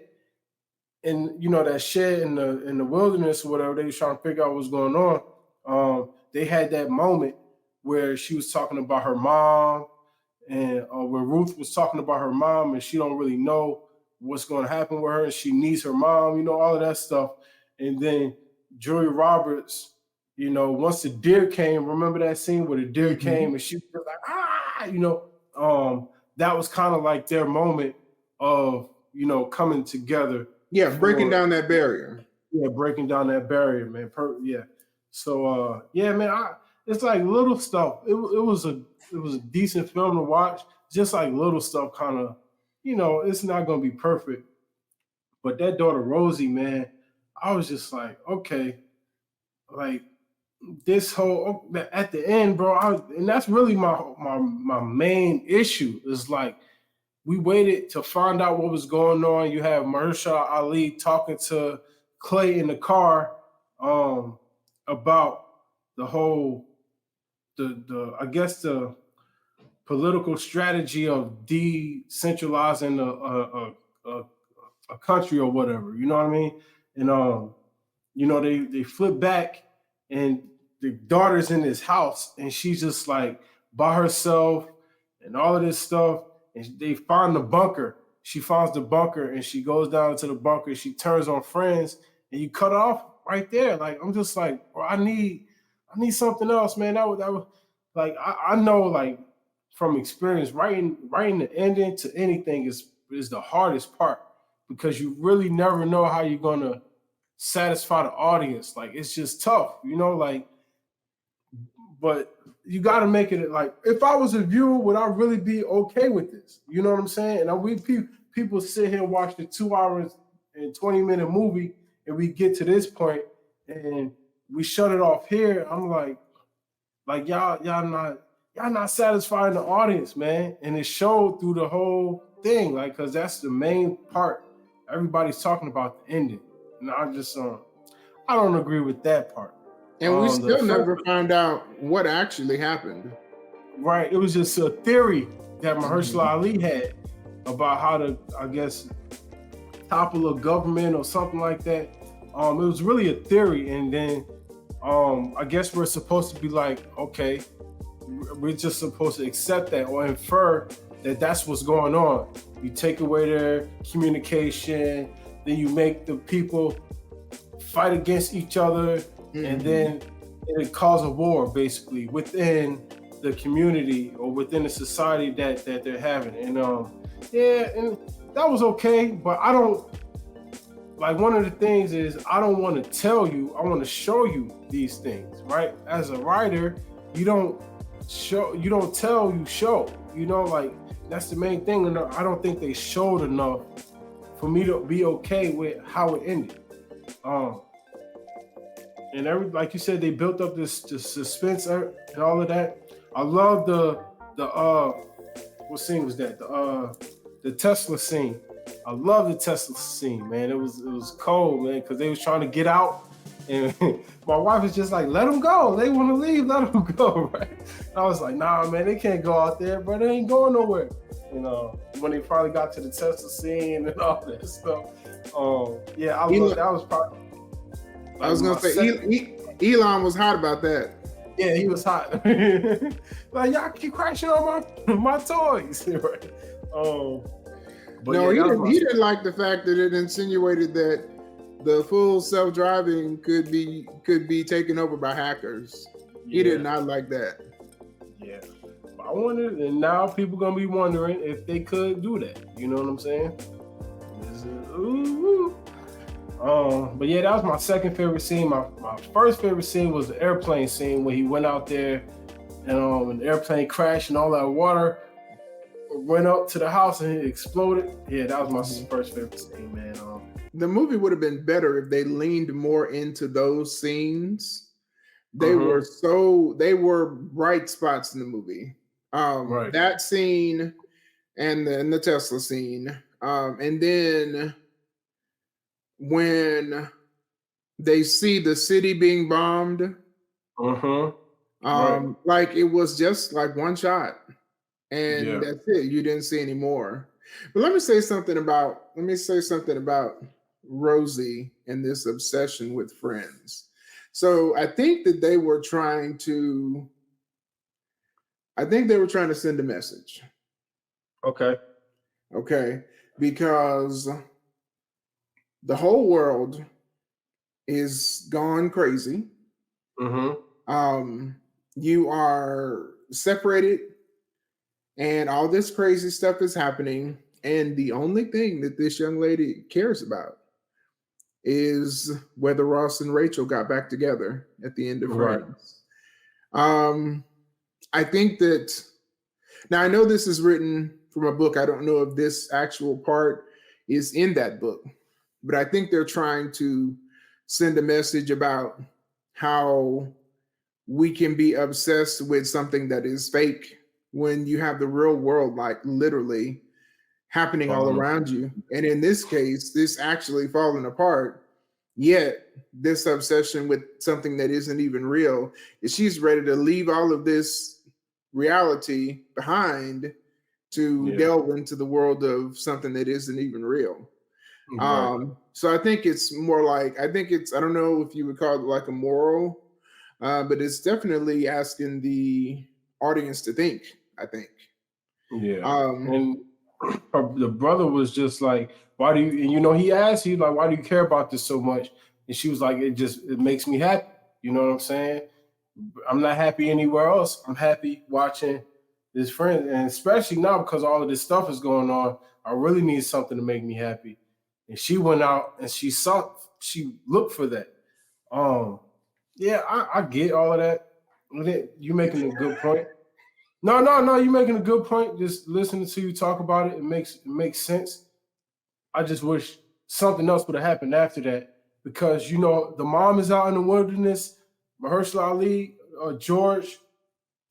and that shed in the wilderness or whatever, they was trying to figure out what's going on. They had that moment where she was talking about her mom, and where Ruth was talking about her mom, and she don't really know what's going to happen with her, and she needs her mom, all of that stuff. And then Julia Roberts, once the deer came, remember that scene where the deer came and she was like, that was kind of like their moment of, coming together. Yeah, breaking down that barrier. Yeah, breaking down that barrier, man. So, man, it's like little stuff. It was a decent film to watch. Just like little stuff, kind of, it's not going to be perfect. But that daughter Rosie, man, I was just like, okay, like this whole at the end, bro. And that's really my main issue is like, we waited to find out what was going on. You have Mahershala Ali talking to Clay in the car about the whole I guess the political strategy of decentralizing a country or whatever. You know what I mean? And they flip back, and the daughter's in his house, and she's just like by herself and all of this stuff. And they find the bunker, she finds the bunker and she goes down to the bunker. She turns on Friends, and you cut off right there. Like, I'm just like, bro, I need something else, man. That would like, I know, like, from experience, writing the ending to anything is the hardest part, because you really never know how you're gonna satisfy the audience. Like, it's just tough, like, but you got to make it like, if I was a viewer, would I really be okay with this? You know what I'm saying? And people sit here and watch the 2 hours and 20-minute movie, and we get to this point and we shut it off here. I'm like y'all not satisfying the audience, man. And it showed through the whole thing, like, because that's the main part. Everybody's talking about the ending, and I just I don't agree with that part. And we still never found out what actually happened. Right. It was just a theory that Mahershala Ali had about how to, I guess, topple a government or something like that. It was really a theory. And then I guess we're supposed to be like, okay, we're just supposed to accept that or infer that that's what's going on. You take away their communication, then you make the people fight against each other, and then it causes a war, basically, within the community or within the society that they're having. And and that was okay, but I don't, like, one of the things is, I don't want to tell you, I want to show you these things, right? As a writer, you don't tell, you show, like, that's the main thing. And I don't think they showed enough for me to be okay with how it ended. And like you said, they built up this suspense and all of that. I love the what scene was that? The Tesla scene. I love the Tesla scene, man. It was cold, man, because they was trying to get out, and my wife was just like, "Let them go. They want to leave. Let them go." Right? And I was like, "Nah, man, they can't go out there, bro. They ain't going nowhere." When they finally got to the Tesla scene and all that stuff. Yeah, I love that. Was probably. I was gonna say Elon was hot about that. Yeah, he was hot. Like, y'all keep crashing on my toys. Right? But no, yeah, he didn't like the fact that it insinuated that the full self-driving could be taken over by hackers. He did not like that. Yeah, I wondered, and now people gonna be wondering if they could do that. You know what I'm saying? But yeah, that was my second favorite scene. My first favorite scene was the airplane scene, where he went out there and the airplane crashed and all that water went up to the house and it exploded. Yeah, that was my first favorite scene, man. The movie would have been better if they leaned more into those scenes. They were bright spots in the movie. Right. That scene and the Tesla scene. And then when they see the city being bombed, like, it was just like one shot, and that's it. You didn't see any more. But let me say something about Rosie and this obsession with Friends. So I think that they were trying to send a message. Okay, because the whole world is gone crazy. You are separated, and all this crazy stuff is happening. And the only thing that this young lady cares about is whether Ross and Rachel got back together at the end of Friends. I think that, now I know this is written from a book. I don't know if this actual part is in that book, but I think they're trying to send a message about how we can be obsessed with something that is fake when you have the real world, like, literally happening all around you. And in this case, this actually falling apart, yet this obsession with something that isn't even real, is she's ready to leave all of this reality behind to delve into the world of something that isn't even real. So I think it's more like, I don't know if you would call it like a moral, but it's definitely asking the audience to think, I think. And the brother was just like, why do you, and you know, he asked, he like, why do you care about this so much? And she was like, it makes me happy. You know what I'm saying? I'm not happy anywhere else. I'm happy watching this friend. And especially now because all of this stuff is going on, I really need something to make me happy. And she went out and she looked for that. Yeah, I get all of that. You making a good point. No, you're making a good point. Just listening to you talk about it, it makes sense. I just wish something else would have happened after that because, you know, the mom is out in the wilderness. Mahershala Ali, George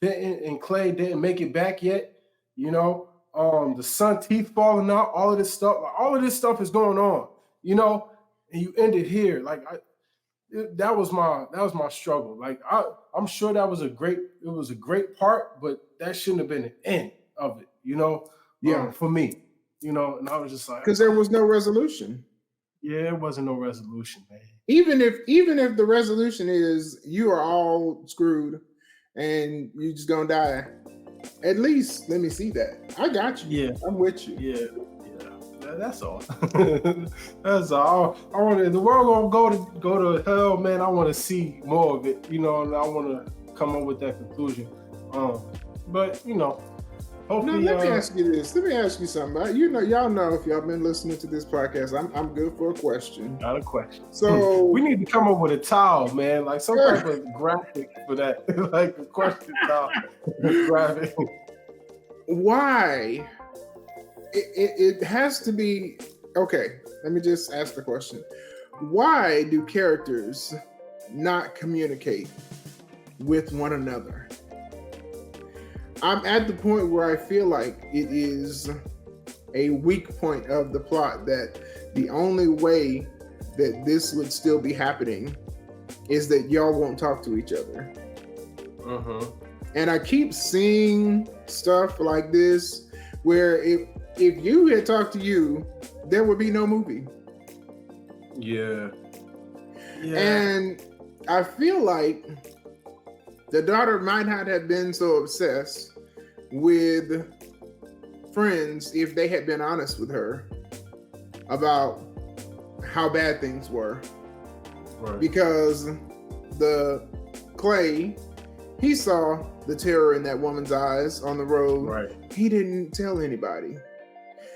and Clay didn't make it back yet. You know, the son teeth falling out, all of this stuff is going on, you know, and you ended here. Like that was my struggle. Like I'm sure it was a great part, but that shouldn't have been the end of it, you know? Yeah. For me, you know, and I was just like, because there was no resolution. Yeah, there wasn't no resolution, man. Even if the resolution is you are all screwed and you just gonna die, at least let me see that. I got you. Yeah, I'm with you. Yeah. That's all. That's all. I want the world gonna go to hell, man. I want to see more of it, you know, and I want to come up with that conclusion. But you know, hopefully. Now, let me ask you this. Let me ask you something. You know, y'all know if y'all been listening to this podcast, I'm good for a question. Got a question. So we need to come up with a tile, man, like some type of graphic for that, like a question tile graphic. Why? It has to be okay. Let me just ask the question: why do characters not communicate with one another? I'm at the point where I feel like it is a weak point of the plot that the only way that this would still be happening is that y'all won't talk to each other. And I keep seeing stuff like this where if you had talked to you, there would be no movie. Yeah. And I feel like the daughter might not have been so obsessed with friends if they had been honest with her about how bad things were. Right. Because the Clay, he saw the terror in that woman's eyes on the road. Right. He didn't tell anybody.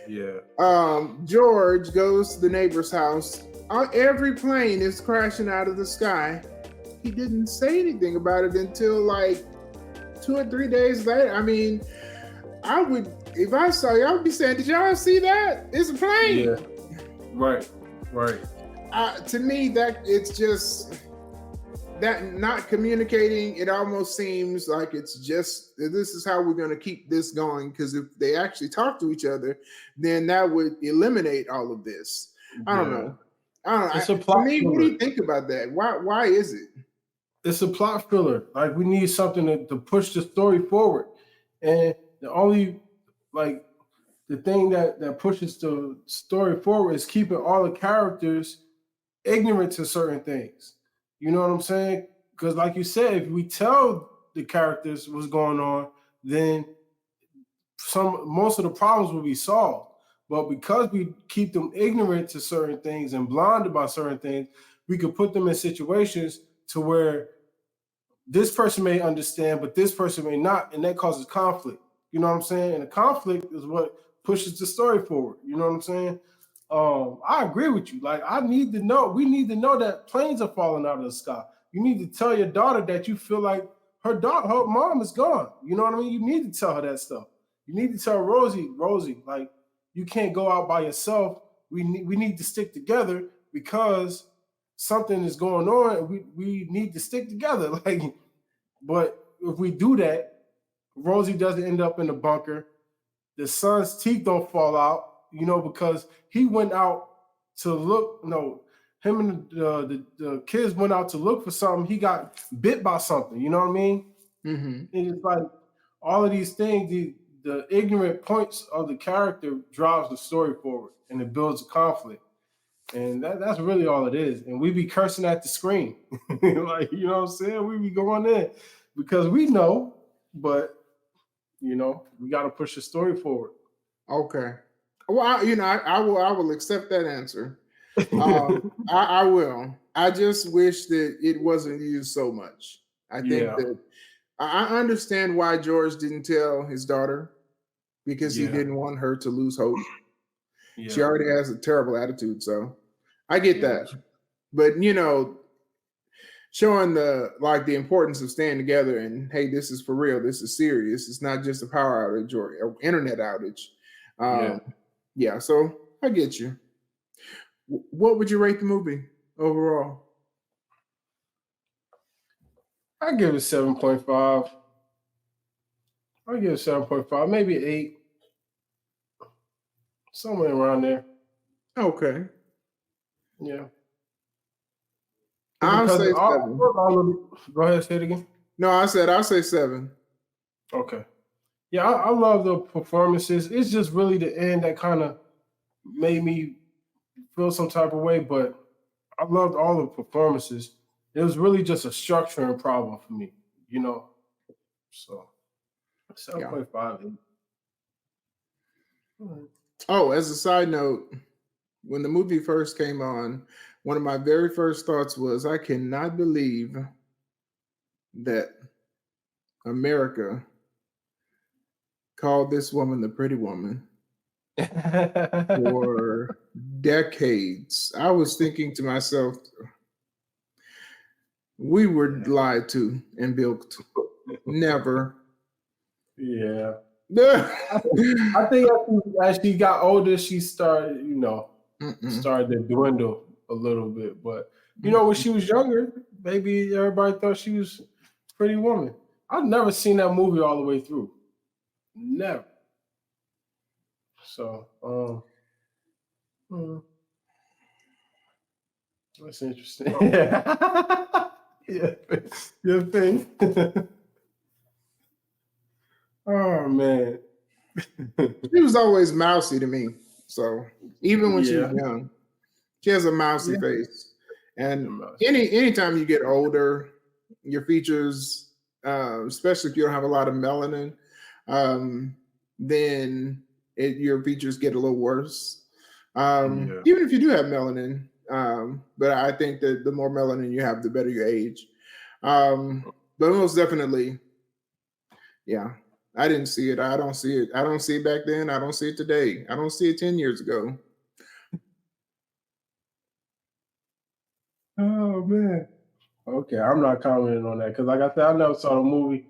Yeah. George goes to the neighbor's house. Every plane is crashing out of the sky. He didn't say anything about it until like 2 or 3 days later. I mean, I would, if I saw you, I would be saying, "Did y'all see that? It's a plane." Yeah. Right. To me, that it's just that not communicating. It almost seems like it's just this is how we're going to keep this going. Because if they actually talk to each other, then that would eliminate all of this. I don't know. It's a plot what do filler. you think about that? Why is it? It's a plot filler. Like we need something to push the story forward. And the only the thing that pushes the story forward is keeping all the characters ignorant to certain things. You know what I'm saying? Because like you said, if we tell the characters what's going on, then most of the problems will be solved. But because we keep them ignorant to certain things and blinded by certain things, we could put them in situations to where this person may understand, but this person may not, and that causes conflict. You know what I'm saying? And the conflict is what pushes the story forward. You know what I'm saying? I agree with you. Like, we need to know that planes are falling out of the sky. You need to tell your daughter that you feel like her mom is gone. You know what I mean? You need to tell her that stuff. You need to tell Rosie, like, you can't go out by yourself. We need to stick together because something is going on. And we need to stick together. Like, but if we do that, Rosie doesn't end up in the bunker. The son's teeth don't fall out, you know, because he went out to look. No, him and the kids went out to look for something. He got bit by something. You know what I mean? Mm-hmm. And it's like all of these things. The ignorant points of the character drives the story forward, and it builds a conflict. And that's really all it is. And we be cursing at the screen. Like, you know what I'm saying? We be going in because we know, but, you know, we got to push the story forward. Okay. Well, I will accept that answer. I will. I just wish that it wasn't used so much. I think that I understand why George didn't tell his daughter because he didn't want her to lose hope. She already has a terrible attitude, so I get that. But showing the importance of staying together and hey, this is for real, this is serious. It's not just a power outage or internet outage. So I get you. What would you rate the movie overall? I give it 7.5. I give it 7.5, maybe 8. Somewhere around there. Okay. Yeah. I'll say 7. Go ahead, say it again. No, I'll say 7. Okay. Yeah, I love the performances. It's just really the end that kind of made me feel some type of way, but I loved all the performances. It was really just a structuring problem for me, So 7.5. Oh, as a side note, when the movie first came on, one of my very first thoughts was, I cannot believe that America called this woman the pretty woman for decades. I was thinking to myself, we were lied to and bilked. Never. Yeah. I think as she got older, she started, started to dwindle a little bit. But when she was younger, maybe everybody thought she was a pretty woman. I've never seen that movie all the way through. Never. So, that's interesting. Yeah, your thing. Oh man. She was always mousy to me. So even when she was young, she has a mousy face. And anytime you get older, your features, especially if you don't have a lot of melanin, then your features get a little worse. Even if you do have melanin, but I think that the more melanin you have, the better your age. But most definitely, I didn't see it. I don't see it. I don't see it back then. I don't see it today. I don't see it 10 years ago. Oh man. Okay, I'm not commenting on that because, like I said, I never saw the movie,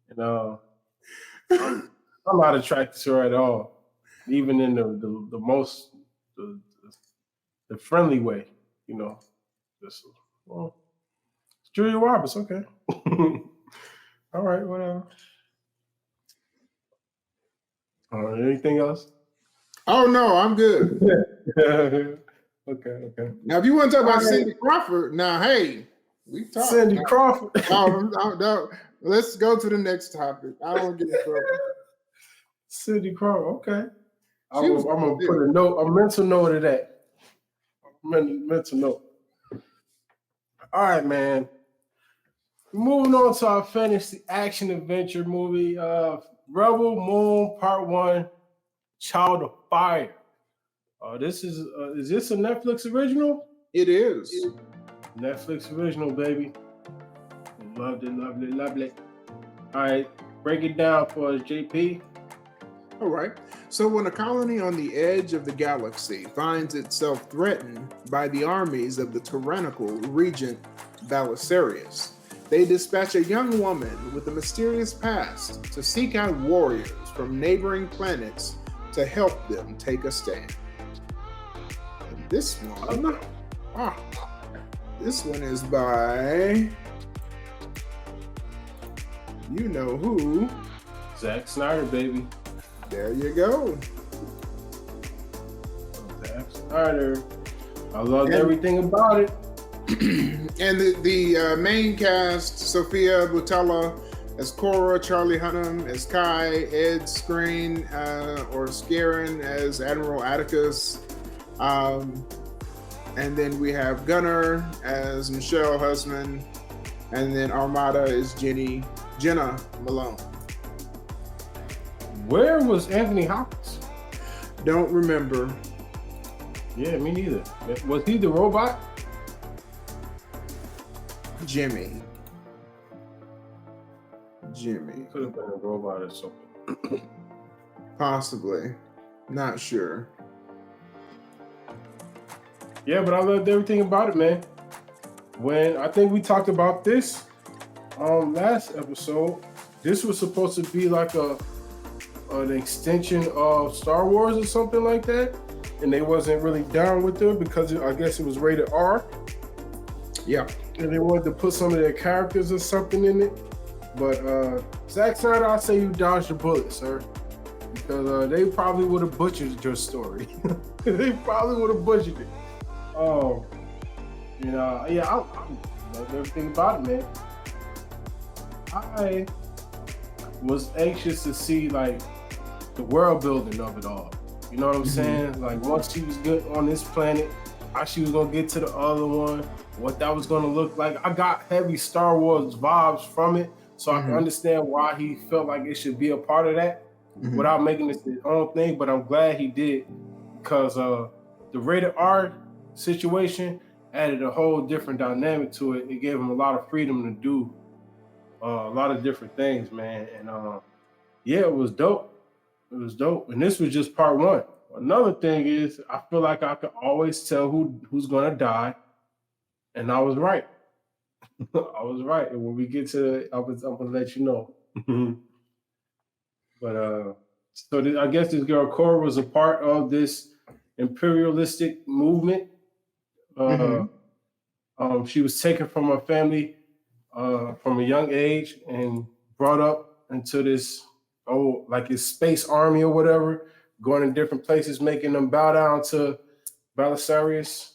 and I'm not attracted to her at all, even in the most the friendly way, Just, it's Julia Roberts, okay. All right, whatever. Anything else? Oh no, I'm good. Okay. Now, if you want to talk about Cindy Crawford, now hey, we talk. Cindy Crawford. No, let's go to the next topic. I don't want to get in trouble. Cindy Crawford, okay. I'm gonna put a mental note of that. Mental note. All right, man. Moving on to our fantasy action adventure movie, Rebel Moon Part 1, Child of Fire. Is this a Netflix original? It is. Netflix original, baby. Lovely. All right, break it down for us, JP. All right. So when a colony on the edge of the galaxy finds itself threatened by the armies of the tyrannical regent Belisarius, they dispatch a young woman with a mysterious past to seek out warriors from neighboring planets to help them take a stand. And this one is by you know who? Zack Snyder, baby. There you go. Zack Snyder. I loved everything about it. And the main cast: Sophia Boutella as Cora, Charlie Hunnam as Kai, Ed Skrein or Skaren as Admiral Atticus, and then we have Gunnar as Michelle Husband, and then Armada is Jenna Malone. Where was Anthony Hopkins? Don't remember. Yeah, me neither. Was he the robot? Jimmy. Could have been a robot or something. Possibly. Not sure. Yeah, but I loved everything about it, man. When I think we talked about this last episode, this was supposed to be like an extension of Star Wars or something like that, and they wasn't really down with it because I guess it was rated R. Yeah. And they wanted to put some of their characters or something in it. But Zack Snyder, I say you dodged a bullet, sir. Because they probably would have butchered your story. They probably would have butchered it. I love everything about it, man. I was anxious to see like the world building of it all. You know what I'm saying? Like once she was good on this planet, how she was gonna get to the other one, what that was gonna look like. I got heavy Star Wars vibes from it, so I can understand why he felt like it should be a part of that without making this his own thing. But I'm glad he did, because the rated R situation added a whole different dynamic to it. It gave him a lot of freedom to do a lot of different things, man. And yeah, it was dope. It was dope. And this was just part one. Another thing is, I feel like I could always tell who's gonna die, and I was right. I was right. And when we get to it, I'm gonna let you know. But I guess this girl Cora was a part of this imperialistic movement. She was taken from her family from a young age and brought up into this like his space army or whatever, going in different places, making them bow down to Belisarius.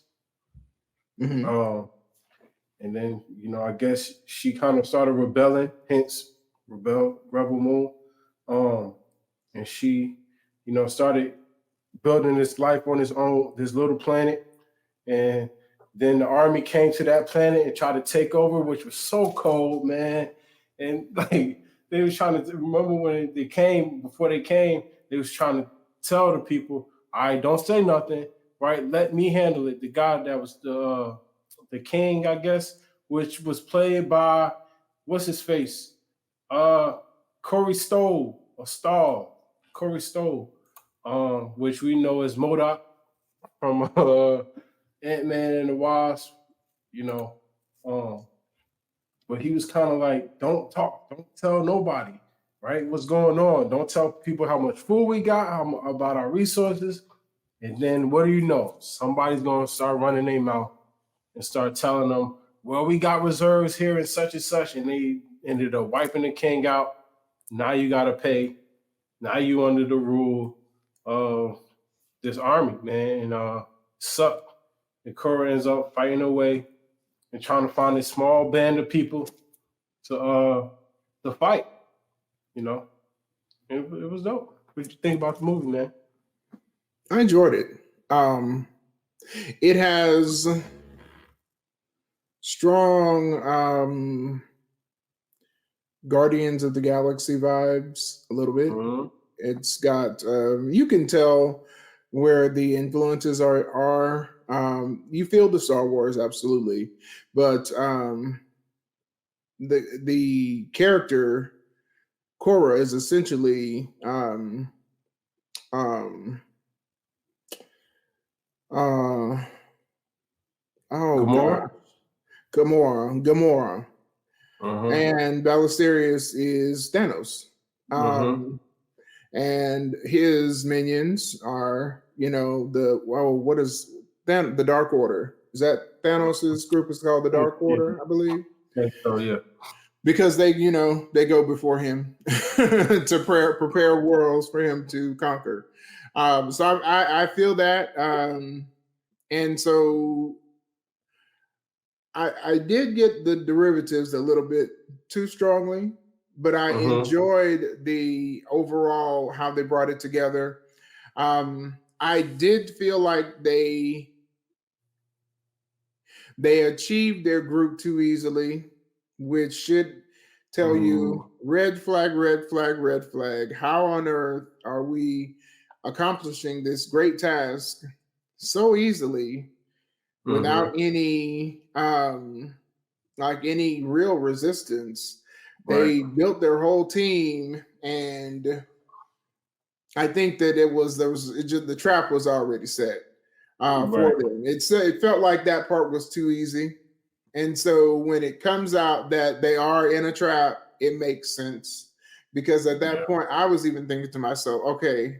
And then, I guess she kind of started rebelling, hence Rebel Moon. And she, started building this life on his own, this little planet. And then the army came to that planet and tried to take over, which was so cold, man. And like they was trying to remember when they came, before they came, they was trying to tell the people, all right, don't say nothing, right? Let me handle it. The guy that was the king, I guess, which was played by, what's his face? Corey Stoll, Corey Stoll, which we know as MODOK from Ant-Man and the Wasp, but he was kind of like, don't talk, don't tell nobody, right? What's going on? Don't tell people how much food we got, about our resources. And then what do you know? Somebody's going to start running their mouth and start telling them, well, we got reserves here and such, and they ended up wiping the king out. Now you got to pay. Now you under the rule of this army, man, and suck. And Korra ends up fighting away and trying to find a small band of people to fight. It was dope. What did you think about the movie, man? I enjoyed it. It has strong Guardians of the Galaxy vibes a little bit. It's got you can tell where the influences are. You feel the Star Wars, absolutely, but the character Korra is essentially Gamora. And Belisarius is Thanos. And his minions are, what is the Dark Order? Is that Thanos's group is called the Dark Order, I believe? Oh, yeah. Because they go before him to prepare worlds for him to conquer. So I feel that. And so I did get the derivatives a little bit too strongly, but I enjoyed the overall how they brought it together. I did feel like they achieved their group too easily, which should tell you red flag, red flag, red flag. How on earth are we accomplishing this great task so easily without any any real resistance. They built their whole team, and I think that the trap was already set for them. It felt like that part was too easy. And so when it comes out that they are in a trap, it makes sense. Because at that point, I was even thinking to myself, okay,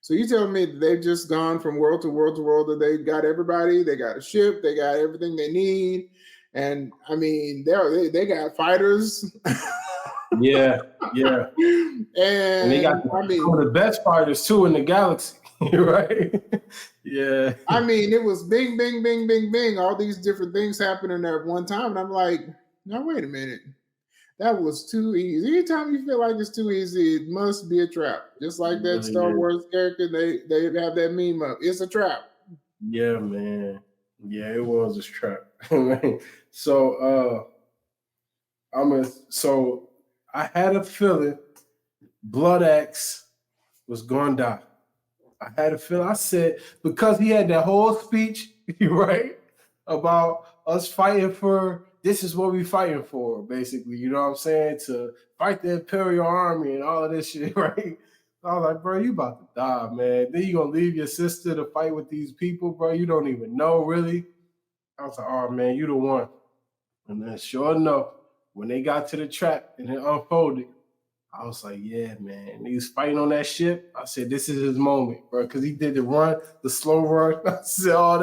so you tell me that they've just gone from world to world to world, that they got everybody, they got a ship, they got everything they need. And I mean, they got fighters. Yeah. And they got one of the best fighters too in the galaxy, right? Yeah. I mean, it was bing, bing, bing, bing, bing, all these different things happening at one time. And I'm like, no, wait a minute. That was too easy. Anytime you feel like it's too easy, it must be a trap. Just like that Star Wars character, they have that meme up. It's a trap. Yeah, man. Yeah, it was a trap. So I had a feeling Blood Axe was gonna die. I had a feeling. I said, because he had that whole speech, right, about us fighting for, this is what we fighting for, basically. You know what I'm saying? To fight the Imperial Army and all of this shit, right? I was like, bro, you about to die, man. Then you gonna leave your sister to fight with these people, bro. You don't even know, really. I was like, oh, man, you the one. And then sure enough, when they got to the trap and it unfolded, I was like, yeah, man. He was fighting on that ship. I said, this is his moment, bro, because he did the run, the slow run. I said, oh,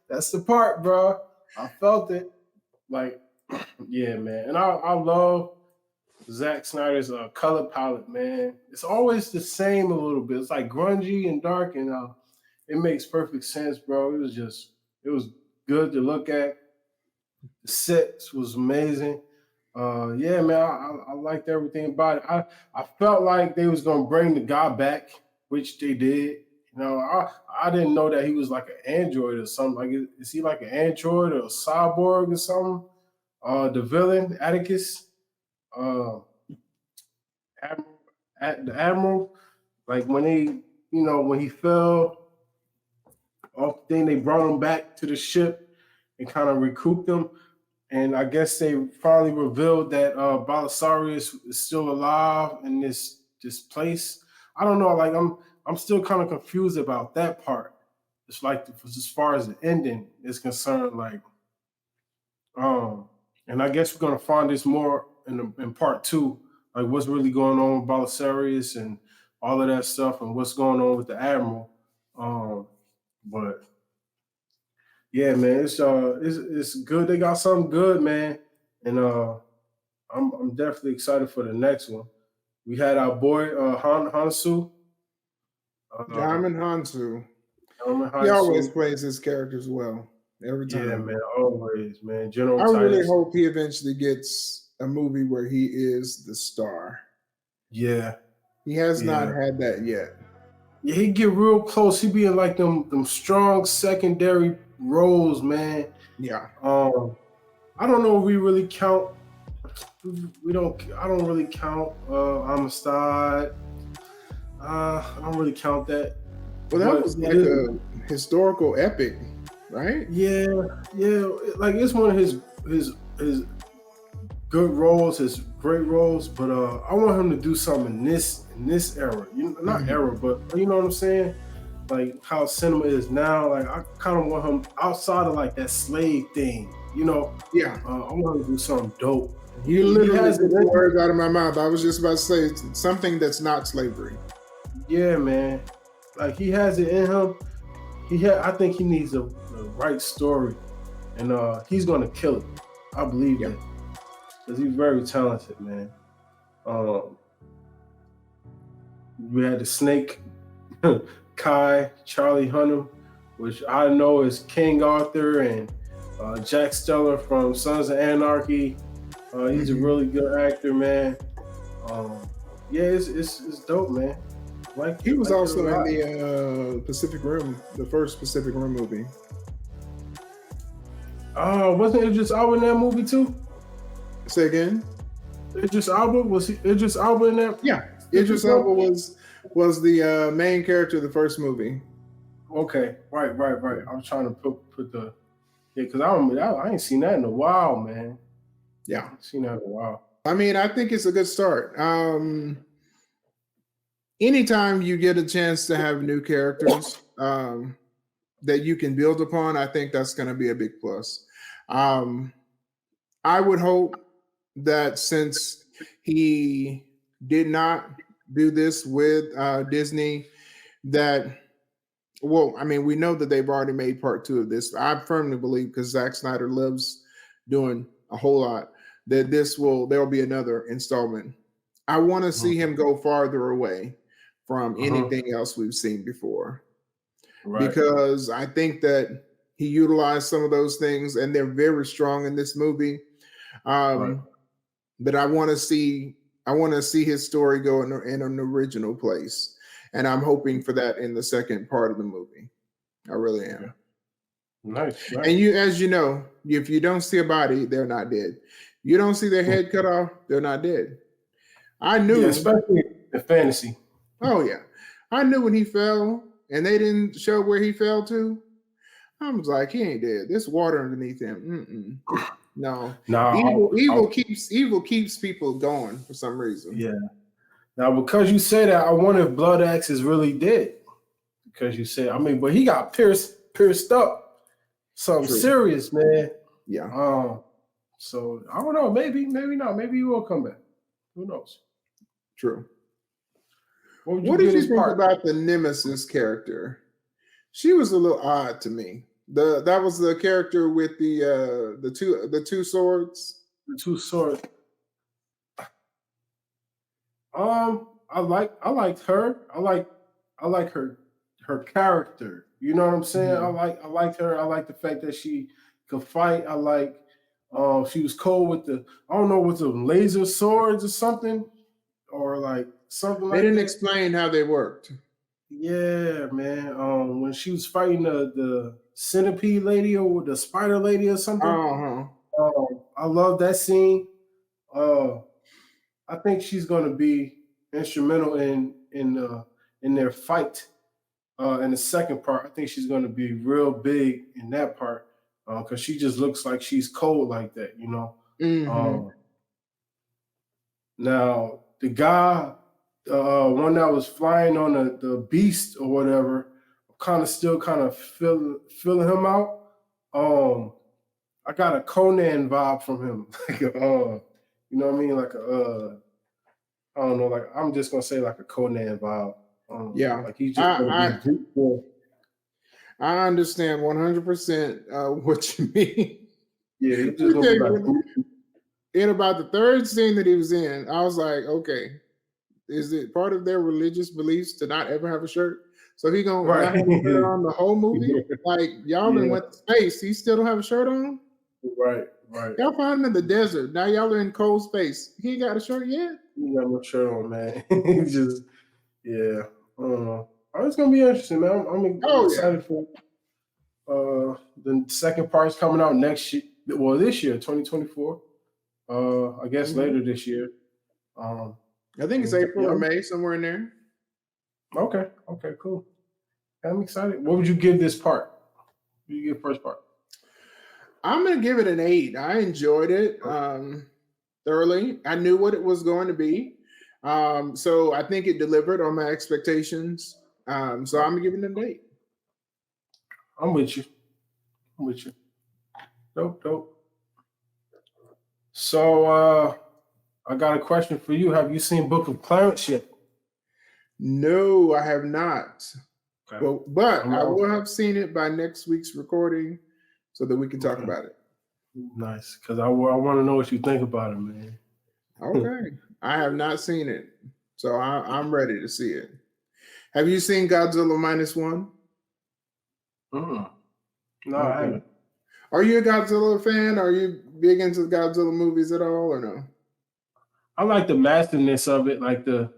that's the part, bro. I felt it. Like, yeah, man. And I love Zack Snyder's color palette, man. It's always the same a little bit. It's like grungy and dark, and it makes perfect sense, bro. It was good to look at. The sets was amazing. Yeah, man, I liked everything about it. I felt like they was gonna bring the guy back, which they did. You know, I didn't know that he was like an android or something. Like, is he like an android or a cyborg or something? The villain, Atticus, the Admiral, like when he fell off the thing, they brought him back to the ship and kind of recouped him. And I guess they finally revealed that Belisarius is still alive in this place. I don't know. Like I'm still kind of confused about that part. It's like as far as the ending is concerned. Like, and I guess we're gonna find this more in part 2. Like what's really going on with Belisarius and all of that stuff, and what's going on with the Admiral. But yeah, man, it's good. They got something good, man, and I'm definitely excited for the next one. We had our boy Hansu. Diamond Hansu. He always plays his characters well. Every time. Yeah, man, always, man. General I Titus. really hope he eventually gets a movie where he is the star. Yeah. He has not had that yet. Yeah, he get real close. He be in like them strong secondary roles, man. Yeah. I don't know if we really count. I don't really count Amistad. I don't really count that. Well, that was like a historical epic, right? Yeah. Like it's one of his good roles, his great roles. But I want him to do something in this era. Not era, but you know what I'm saying? Like how cinema is now. Like I kind of want him outside of like that slave thing. You know? Yeah. I want him to do something dope. You literally took the words out of my mouth. I was just about to say something that's not slavery. Yeah, man. Like he has it in him. I think he needs the right story, and he's gonna kill it. I believe that because he's very talented, man. We had the Snake, Kai, Charlie Hunnam, which I know is King Arthur, and Jack Steller from Sons of Anarchy. He's a really good actor, man. Yeah, it's dope, man. Like he was also in the Pacific Rim, the first Pacific Rim movie. Wasn't Idris Elba in that movie too? Say again. Idris Elba was Idris Elba in that? Yeah, Idris Elba was was the main character of the first movie. Okay, right. I'm trying to put the because I ain't seen that in a while, man. Yeah, I ain't seen that in a while. I mean, I think it's a good start. Anytime you get a chance to have new characters that you can build upon, I think that's going to be a big plus. I would hope that since he did not do this with Disney, that, well, I mean, we know that they've already made part 2 of this. I firmly believe, because Zack Snyder loves doing a whole lot, that there'll be another installment. I want to see him go farther away from anything else we've seen before. Right. Because I think that he utilized some of those things, and they're very strong in this movie. Right. But I want to see his story go in an original place, and I'm hoping for that in the second part of the movie. I really am. Nice. And as you know, if you don't see a body, they're not dead. You don't see their head cut off, they're not dead. I knew, especially the fantasy. Oh yeah, I knew when he fell, and they didn't show where he fell to. I was like, he ain't dead. There's water underneath him. No. Evil keeps people going for some reason. Yeah. Now, because you say that, I wonder if Blood Axe is really dead. Because you said, but he got pierced up. Something serious, man. Yeah. So I don't know. Maybe not. Maybe he will come back. Who knows? True. What did you think about the Nemesis character? She was a little odd to me. That was the character with the two swords. The two swords. I liked her. I like her character. You know what I'm saying? Mm-hmm. I liked her. I like the fact that she could fight. I like she was cold with the laser swords or something, or like something like that. They didn't explain how they worked. Yeah, man. When she was fighting the centipede lady or the spider lady or something. I love that scene. I think she's going to be instrumental in their fight. In the second part, I think she's going to be real big in that part because she just looks like she's cold like that, you know. Mm-hmm. Now the guy, one that was flying on the beast or whatever, still feeling him out. I got a Conan vibe from him, like you know what I mean, like I don't know, like I'm just gonna say like a Conan vibe. Yeah, like he's just I understand 100% what you mean. Yeah, he's just gonna be like. In about the third scene that he was in, I was like, okay, is it part of their religious beliefs to not ever have a shirt? So he gonna not have a shirt on the whole movie? Like y'all done went to space, he still don't have a shirt on? Right. Y'all found him in the desert. Now y'all are in cold space. He ain't got a shirt yet? He got no shirt on, man. He just, yeah. I don't know. It's gonna be interesting, man. I'm excited for the second part's coming out next year. Well, this year, 2024. I guess later this year. I think it's April or May, somewhere in there. Okay, cool. I'm excited. What would you give this part? What did you give first part? I'm gonna give it an 8. I enjoyed it thoroughly. I knew what it was going to be. So I think it delivered on my expectations. So I'm gonna give it an 8. I'm with you. Dope. So I got a question for you. Have you seen Book of Clarence yet? No, I have not. Okay. Well, but I will have seen it by next week's recording so that we can talk about it. Nice, because I want to know what you think about it, man. Okay. I have not seen it, so I'm ready to see it. Have you seen Godzilla -1? No, I haven't. Are you a Godzilla fan? Are you big into Godzilla movies at all, or no? I like the massiveness of it, like the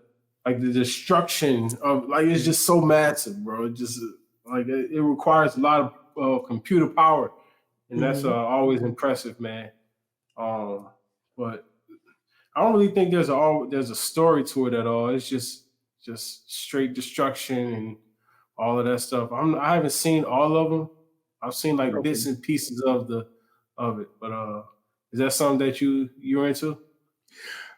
destruction of, like, it's just so massive, bro. It just like it requires a lot of computer power, and that's always impressive, man. But I don't really think there's a story to it at all. It's just just straight destruction and all of that stuff. I haven't seen all of them. I've seen like bits and pieces of it. But is that something that you're into?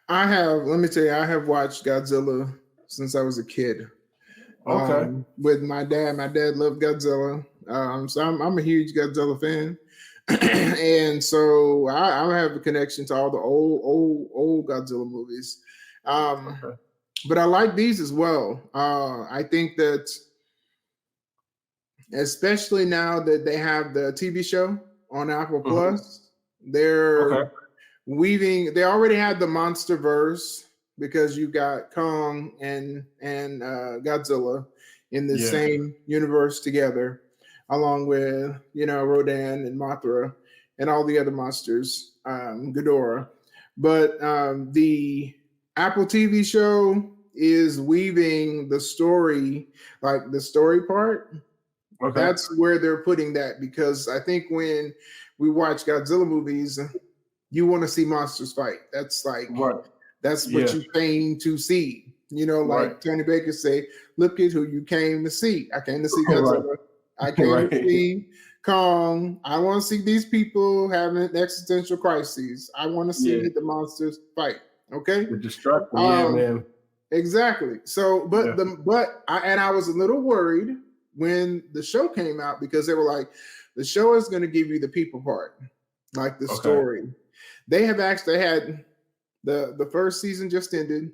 I have. Let me tell you, I have watched Godzilla since I was a kid. Okay. With my dad. My dad loved Godzilla. So I'm a huge Godzilla fan. And so I have a connection to all the old Godzilla movies. But I like these as well. I think that especially now that they have the TV show on Apple Plus, they're weaving. They already had the MonsterVerse because you got Kong and Godzilla in the same universe together, along with Rodan and Mothra and all the other monsters, Ghidorah. But the Apple TV show is weaving the story, like the story part. That's where they're putting that, because I think when we watch Godzilla movies, you want to see monsters fight. That's like that's what you came to see. Like Tony Baker say, look at who you came to see. I came to see Godzilla. I came to see Kong. I want to see these people having existential crises. I want to see the monsters fight. Okay, the destruction. Man. Exactly. So, but I was a little worried when the show came out, because they were like, the show is going to give you the people part, like the story. They have actually had the first season just ended,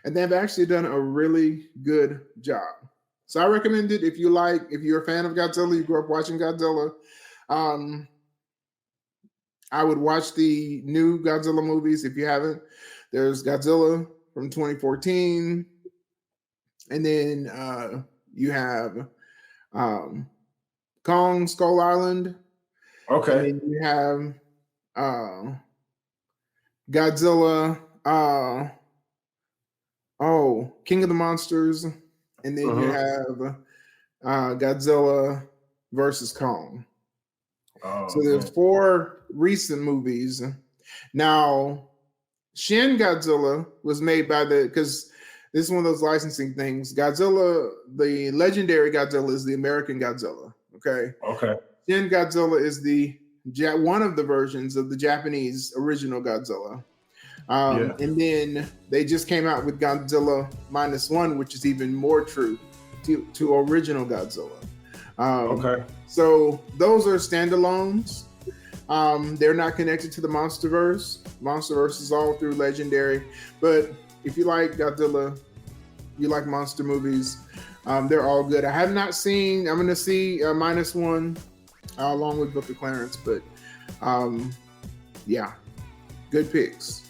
and they've actually done a really good job. So I recommend it if you're a fan of Godzilla, you grew up watching Godzilla. I would watch the new Godzilla movies if you haven't. There's Godzilla from 2014, and then you have Kong Skull Island. Okay. And then you have Godzilla, King of the Monsters, and then you have Godzilla versus Kong. So there's 4 recent movies. Now, Shin Godzilla was made by because this is one of those licensing things. Godzilla, the legendary Godzilla, is the American Godzilla. Okay. Shin Godzilla is one of the versions of the Japanese original Godzilla. And then they just came out with Godzilla -1, which is even more true to original Godzilla. So those are standalones. They're not connected to the MonsterVerse. MonsterVerse is all through Legendary. But if you like Godzilla, you like monster movies, they're all good. I have not seen. I'm going to see -1 along with Book of Clarence. But yeah, good picks.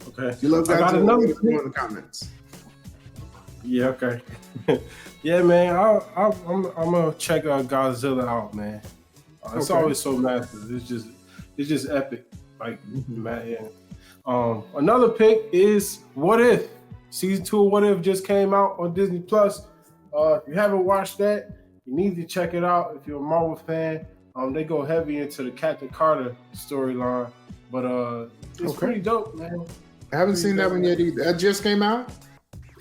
Okay. If you love Godzilla, let us know in the comments. Yeah. Okay. Yeah, man. I'm gonna check Godzilla out, man. It's always so massive. It's just epic. Like, man. Yeah. Another pick is What If. Season 2 of What If just came out on Disney Plus. If you haven't watched that, you need to check it out. If you're a Marvel fan, they go heavy into the Captain Carter storyline, but it's pretty dope, man. I haven't seen that one yet either. That just came out?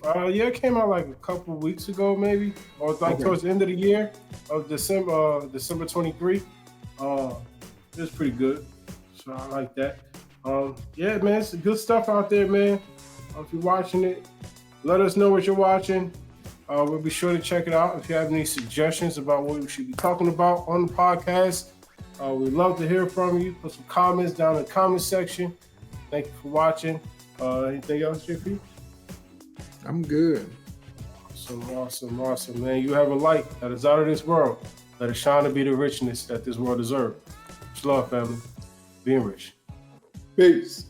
Yeah, it came out like a couple weeks ago, maybe, or like towards the end of the year of December 23. It's pretty good, so I like that. Yeah, man, it's good stuff out there, man. If you're watching it, let us know what you're watching. We'll be sure to check it out. If you have any suggestions about what we should be talking about on the podcast, we'd love to hear from you. Put some comments down in the comment section. Thank you for watching. Anything else, JP? I'm good. Awesome, man. You have a light that is out of this world. Let it shine to be the richness that this world deserves. Much love, family. Being rich. Peace.